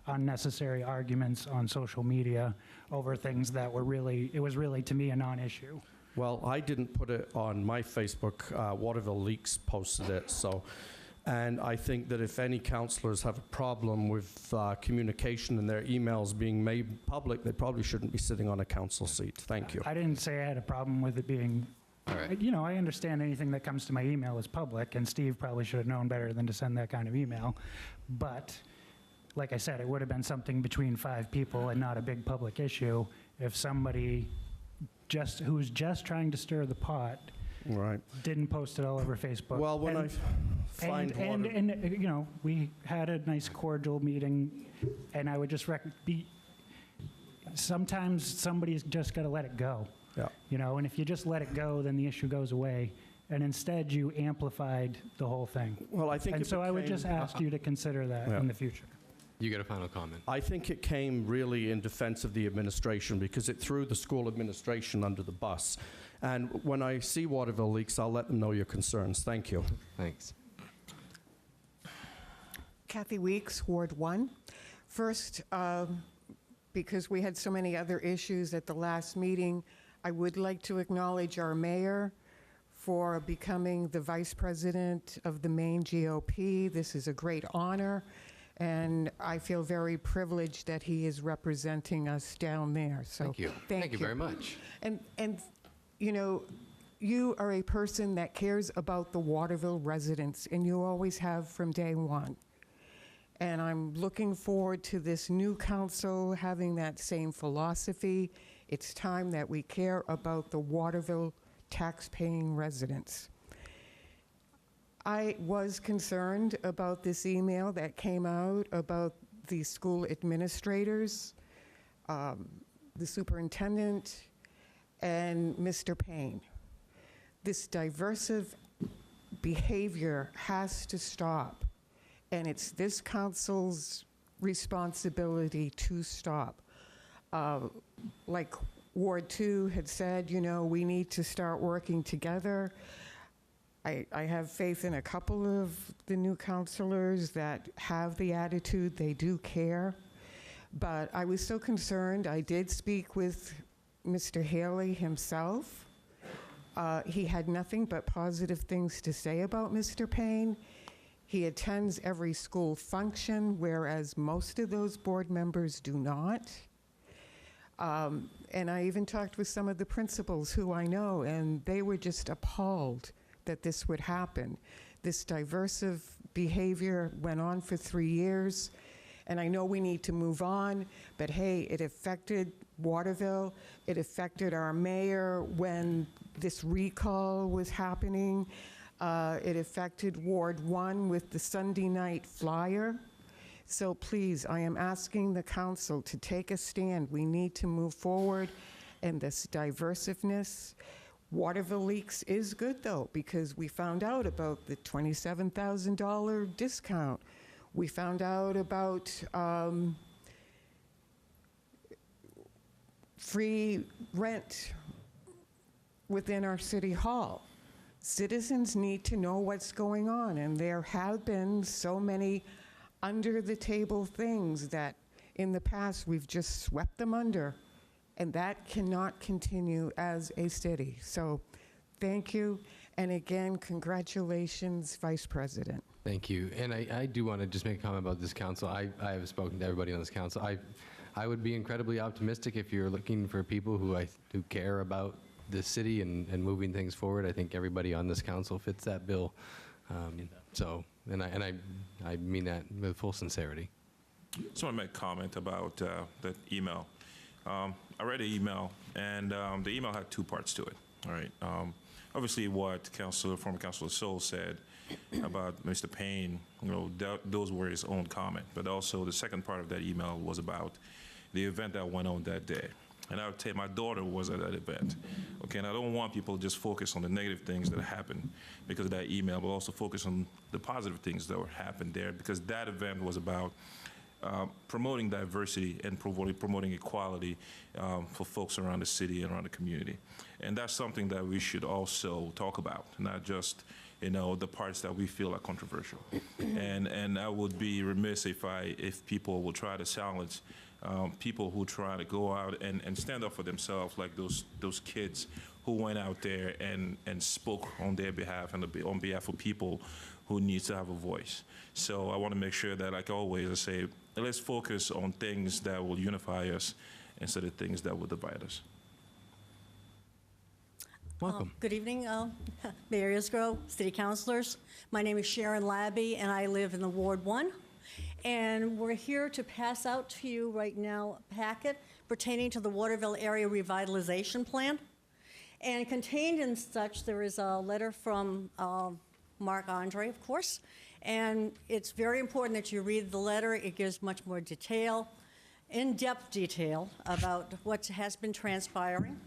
unnecessary arguments on social media over things that were really, it was really, to me, a non-issue. Well, I didn't put it on my Facebook. Waterville Leaks posted it, so. And I think that if any councillors have a problem with communication and their emails being made public, they probably shouldn't be sitting on a council seat. Thank you. I didn't say I had a problem with it being, you know, I understand anything that comes to my email is public, and Steve probably should have known better than to send that kind of email. But like I said, it would have been something between 5 people and not a big public issue if somebody who's just trying to stir the pot didn't post it all over Facebook. Well, when I find and you know, we had a nice cordial meeting, and I would just sometimes somebody's just got to let it go. Yeah. You know, and if you just let it go, then the issue goes away. And instead, you amplified the whole thing. Well, I think and so I would just ask you to consider that in the future. You get a final comment. I think it came really in defense of the administration because it threw the school administration under the bus. And when I see Waterville Leaks, I'll let them know your concerns. Thank you. Thanks. Kathy Weeks, Ward 1. First, because we had so many other issues at the last meeting, I would like to acknowledge our mayor for becoming the vice president of the Maine GOP. This is a great honor, and I feel very privileged that he is representing us down there. So thank you. Thank you very much. And you know, you are a person that cares about the Waterville residents, and you always have from day one. And I'm looking forward to this new council having that same philosophy. It's time that we care about the Waterville tax-paying residents. I was concerned about this email that came out about the school administrators, the superintendent, and Mr. Payne. This diversive behavior has to stop, and it's this council's responsibility to stop. Like Ward 2 had said, you know, we need to start working together. I have faith in a couple of the new councilors that have the attitude, they do care. But I was so concerned, I did speak with Mr. Haley himself. He had nothing but positive things to say about Mr. Payne. He attends every school function, whereas most of those board members do not. And I even talked with some of the principals who I know, and they were just appalled that this would happen. This diversive behavior went on for 3 years, and I know we need to move on, but hey, it affected Waterville, it affected our mayor when this recall was happening, it affected Ward 1 with the Sunday night flyer. So please, I am asking the council to take a stand. We need to move forward in this diversiveness. Waterville Leaks is good, though, because we found out about the $27,000 discount. We found out about free rent within our city hall. Citizens need to know what's going on, and there have been so many under-the-table things that in the past we've just swept them under. And that cannot continue as a city. So thank you. And again, congratulations, Vice President. Thank you. And I do want to just make a comment about this council. I have spoken to everybody on this council. I would be incredibly optimistic if you're looking for people who care about the city and moving things forward. I think everybody on this council fits that bill. And I mean that with full sincerity. Just want to make a comment about the email. I read the email, and the email had two parts to it. All right. Obviously, what former Councilor Soul said about Mr. Payne, you know, those were his own comment. But also, the second part of that email was about the event that went on that day. And I would tell you, my daughter was at that event. Okay, and I don't want people to just focus on the negative things that happened because of that email, but also focus on the positive things that happened there, because that event was about promoting diversity and promoting equality for folks around the city and around the community. And that's something that we should also talk about, not just, you know, the parts that we feel are controversial. and I would be remiss if people will try to silence people who try to go out and stand up for themselves, like those kids who went out there and spoke on their behalf and on behalf of people who needs to have a voice. So I want to make sure that, like always, I say, let's focus on things that will unify us instead of things that will divide us. Welcome. Good evening, Mayor Isgrove, City Councilors. My name is Sharon Labby, and I live in the Ward 1. And we're here to pass out to you right now a packet pertaining to the Waterville Area Revitalization Plan. And contained in such, there is a letter from Mark Andre, of course. And it's very important that you read the letter. It gives much more detail, in-depth detail about what has been transpiring.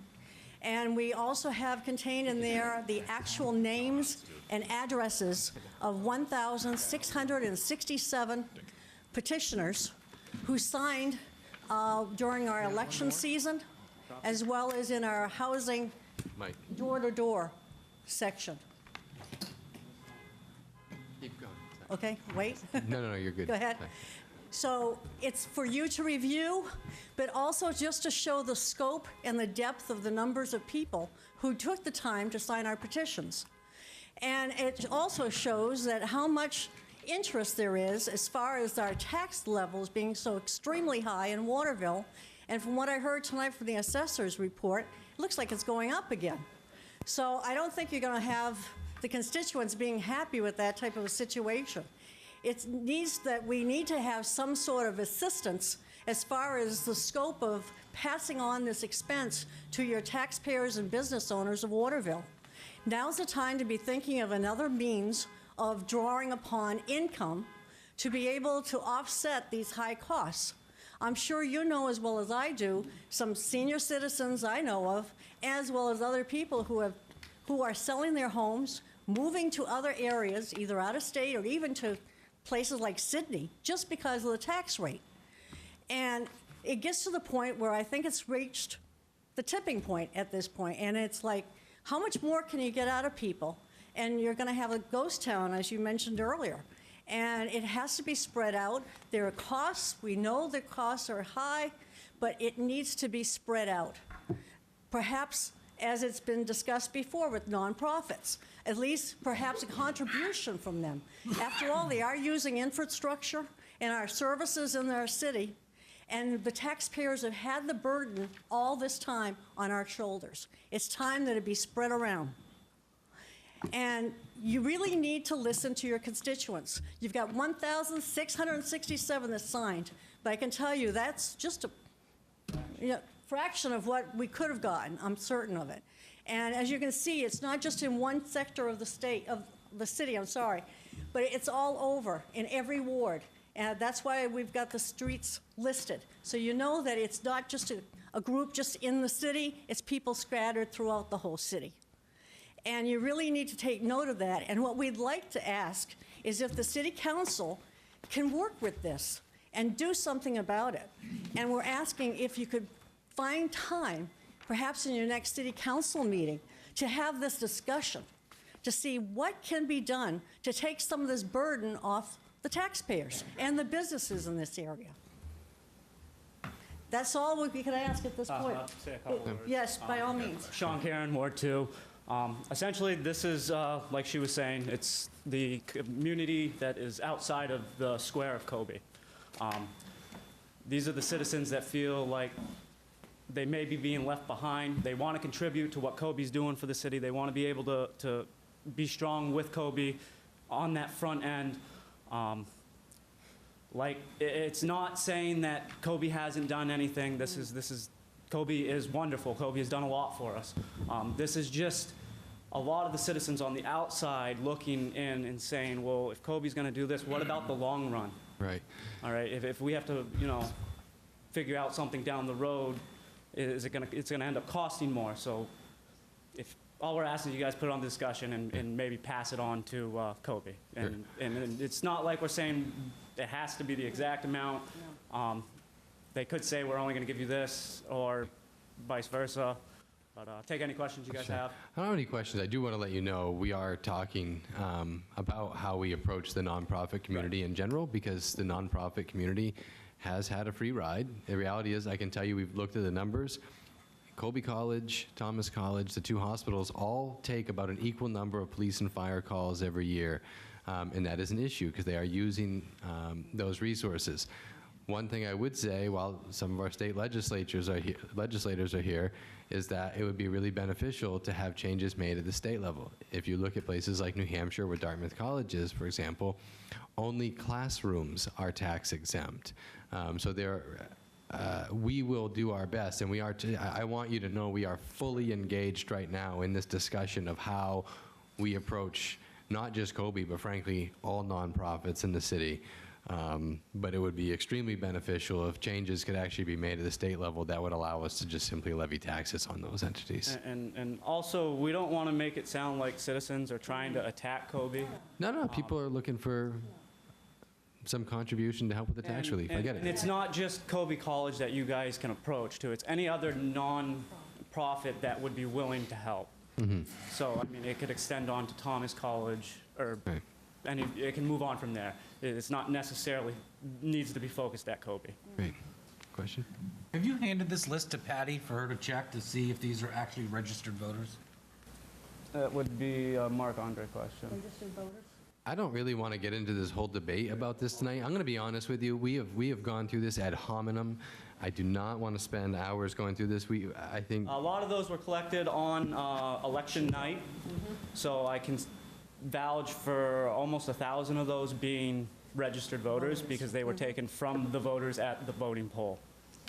And we also have contained in there the actual names and addresses of 1,667 petitioners who signed during our election season, as well as in our housing door-to-door section. Keep going. Okay, wait. No, you're good. Go ahead. So it's for you to review, but also just to show the scope and the depth of the numbers of people who took the time to sign our petitions. And it also shows that how much interest there is as far as our tax levels being so extremely high in Waterville. And from what I heard tonight from the assessor's report, it looks like it's going up again. So I don't think you're going to have the constituents being happy with that type of a situation. We need to have some sort of assistance as far as the scope of passing on this expense to your taxpayers and business owners of Waterville. Now's the time to be thinking of another means of drawing upon income to be able to offset these high costs. I'm sure you know as well as I do some senior citizens I know of, as well as other people who are selling their homes, moving to other areas, either out of state or even to places like Sydney, just because of the tax rate. And it gets to the point where I think it's reached the tipping point at this point, and it's like, how much more can you get out of people? And you're going to have a ghost town, as you mentioned earlier. And it has to be spread out. There are costs. We know the costs are high, but it needs to be spread out. Perhaps, as it's been discussed before with nonprofits, at least perhaps a contribution from them. After all, they are using infrastructure and our services in our city, and the taxpayers have had the burden all this time on our shoulders. It's time that it be spread around. And you really need to listen to your constituents. You've got 1,667 that signed, but I can tell you that's just a fraction of what we could have gotten. I'm certain of it. And as you can see, it's not just in one sector of the city, but it's all over in every ward. And that's why we've got the streets listed. So you know that it's not just a group just in the city, it's people scattered throughout the whole city. And you really need to take note of that. And what we'd like to ask is if the city council can work with this and do something about it. And we're asking if you could find time, perhaps in your next city council meeting, to have this discussion, to see what can be done to take some of this burden off the taxpayers and the businesses in this area. That's all we can ask at this point. Say a couple words. Yes, by all means. Sean Karen, Ward 2. Essentially, this is, like she was saying, it's the community that is outside of the square of Kobe. These are the citizens that feel like they may be being left behind. They want to contribute to what Kobe's doing for the city. They want to be able to be strong with Kobe on that front end. It's not saying that Kobe hasn't done anything. Kobe is wonderful. Kobe has done a lot for us. This is just a lot of the citizens on the outside looking in and saying, well, if Kobe's going to do this, what about the long run? Right. All right. If we have to, figure out something down the road, it's going to end up costing more. So if all we're asking you guys put it on discussion and maybe pass it on to Kobe. And it's not like we're saying it has to be the exact amount. They could say we're only going to give you this or vice versa. But take any questions you guys have. I don't have any questions. I do want to let you know we are talking about how we approach the nonprofit community in general, because the nonprofit community has had a free ride. The reality is, I can tell you, we've looked at the numbers. Colby College, Thomas College, the two hospitals all take about an equal number of police and fire calls every year. And that is an issue because they are using those resources. One thing I would say, while some of our state legislators are here, is that it would be really beneficial to have changes made at the state level. If you look at places like New Hampshire, where Dartmouth College is, for example, only classrooms are tax exempt. So we will do our best, and I want you to know we are fully engaged right now in this discussion of how we approach not just Kobe, but frankly, all nonprofits in the city. But it would be extremely beneficial if changes could actually be made at the state level that would allow us to just simply levy taxes on those entities. And also, we don't want to make it sound like citizens are trying to attack Kobe. No, people are looking for some contribution to help with the tax relief. I get it. And it's not just Kobe College that you guys can approach to. It's any other non-profit that would be willing to help. Mm-hmm. So, I mean, it could extend on to Thomas College, or it can move on from there. It's not necessarily needs to be focused at Kobe. Great. Question? Have you handed this list to Patty for her to check to see if these are actually registered voters? That would be a Mark Andre question. Registered voters? I don't really want to get into this whole debate about this tonight. I'm going to be honest with you. We have gone through this ad hominem. I do not want to spend hours going through this. I think a lot of those were collected on election night, so I can vouch for almost 1,000 of those being registered voters because they were taken from the voters at the voting poll.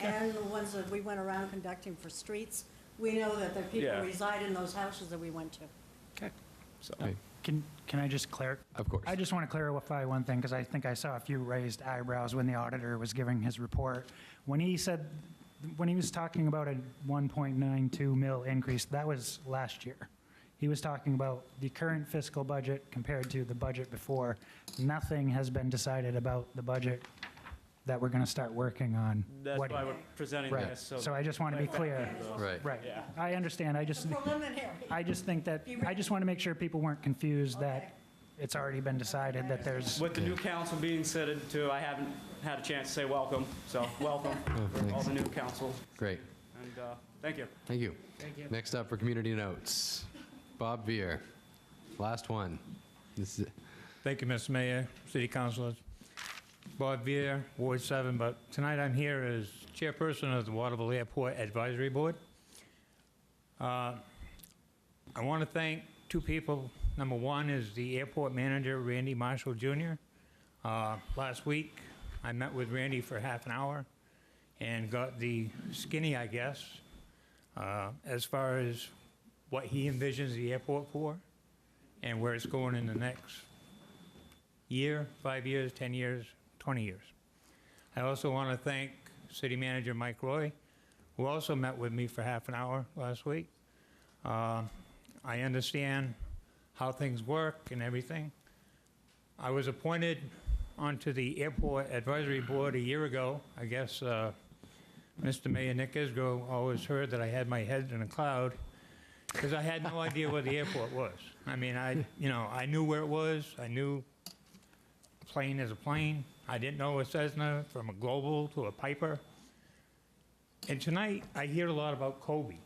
And the ones that we went around conducting for streets, we know that the people reside in those houses that we went to. Okay. So. Can I just clarify? Of course. I just want to clarify one thing, because I think I saw a few raised eyebrows when the auditor was giving his report. When he was talking about a 1.92 mil increase, that was last year. He was talking about the current fiscal budget compared to the budget before. Nothing has been decided about the budget that we're going to start working on. That's what- why we're presenting Right. this. So I just want to be clear. Right. Right. Yeah. I understand. I just think that, I just want to make sure people weren't confused that it's already been decided that there's. With the new council being seated too, I haven't had a chance to say welcome, so welcome for all the new council. Great. And thank you. Thank you. Thank you. Next up for community notes, Bob Veer. Last one. This is it. Thank you, Mr. Mayor, City Councilors. Bob Veer, Ward 7, but tonight I'm here as chairperson of the Waterville Airport Advisory Board. I want to thank two people. Number one is the airport manager, Randy Marshall Jr. Last week, I met with Randy for half an hour and got the skinny, I guess, as far as what he envisions the airport for and where it's going in the next year, 5 years, 10 years, 20 years. I also want to thank City Manager Mike Roy, who also met with me for half an hour last week. I understand how things work and everything. I was appointed onto the Airport Advisory Board a year ago. I guess Mr. Mayor Nick Isgro always heard that I had my head in a cloud because I had no idea where the airport was. I mean, I knew where it was. I knew a plane is a plane. I didn't know a Cessna from a Global to a Piper. And tonight, I hear a lot about Kobe.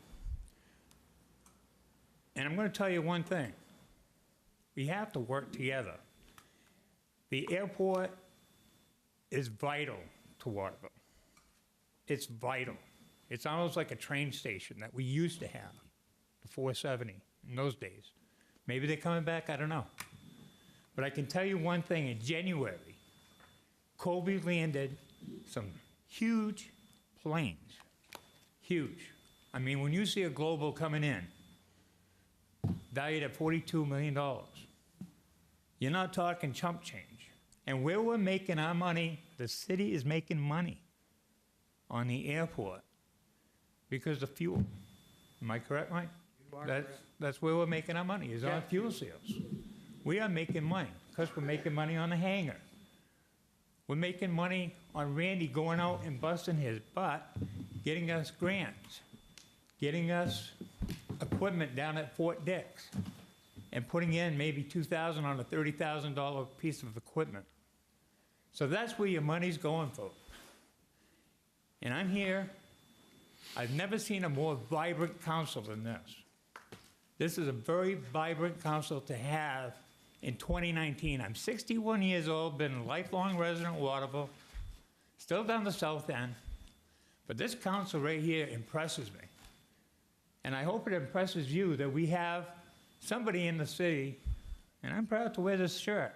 And I'm going to tell you one thing. We have to work together. The airport is vital to Waterville. It's vital. It's almost like a train station that we used to have, the 470 in those days. Maybe they're coming back, I don't know. But I can tell you one thing, in January, Kobe landed some huge planes. Huge. I mean, when you see a Global coming in, valued at $42 million, you're not talking chump change. And where we're making our money, the city is making money on the airport because of fuel. Am I correct, Mike? You are correct. That's where we're making our money, is on fuel sales. We are making money because we're making money on the hangar. We're making money on Randy going out and busting his butt, getting us grants, getting us equipment down at Fort Dix, and putting in maybe $2,000 on a $30,000 piece of equipment. So that's where your money's going, folks. And I'm here. I've never seen a more vibrant council than this. This is a very vibrant council to have in 2019. I'm 61 years old, been a lifelong resident of Waterville, still down the south end, but this council right here impresses me. And I hope it impresses you that we have somebody in the city, and I'm proud to wear this shirt,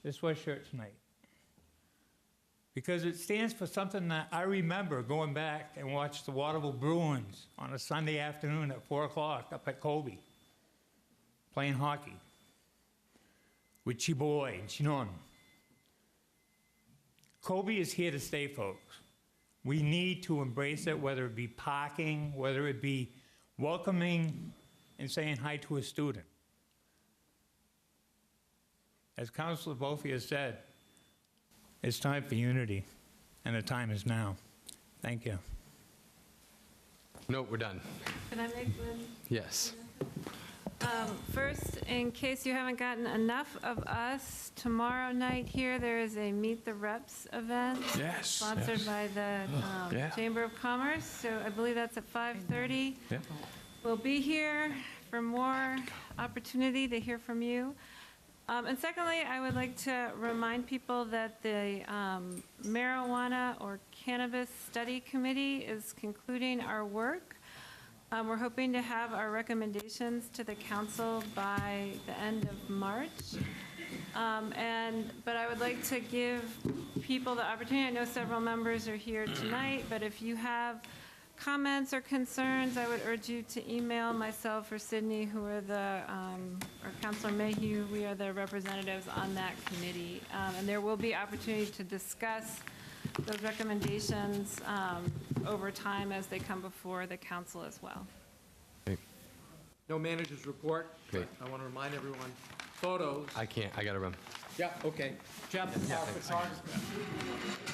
this sweatshirt tonight, because it stands for something that I remember going back and watch the Waterville Bruins on a Sunday afternoon at 4 o'clock up at Colby, playing hockey with Chiboy and Chinon. Kobe is here to stay, folks. We need to embrace it, whether it be parking, whether it be welcoming and saying hi to a student. As Councilor Bofia said, it's time for unity, and the time is now. Thank you. No, we're done. Can I make one? Yes. First, in case you haven't gotten enough of us, tomorrow night here, there is a Meet the Reps event. Yes, Sponsored yes. by the Yeah. Chamber of Commerce, so I believe that's at 5:30. Yeah. We'll be here for more opportunity to hear from you. And secondly, I would like to remind people that the Marijuana or Cannabis Study Committee is concluding our work. We're hoping to have our recommendations to the council by the end of March. But I would like to give people the opportunity, I know several members are here tonight, but if you have comments or concerns, I would urge you to email myself or Sydney, who are or Councilor Mayhew, we are the representatives on that committee. And there will be opportunity to discuss those recommendations over time as they come before the council as well. No manager's report. Great. I want to remind everyone, photos. I can't. I got to run. Yeah, okay. Jeff, Yeah, our thanks. photographer.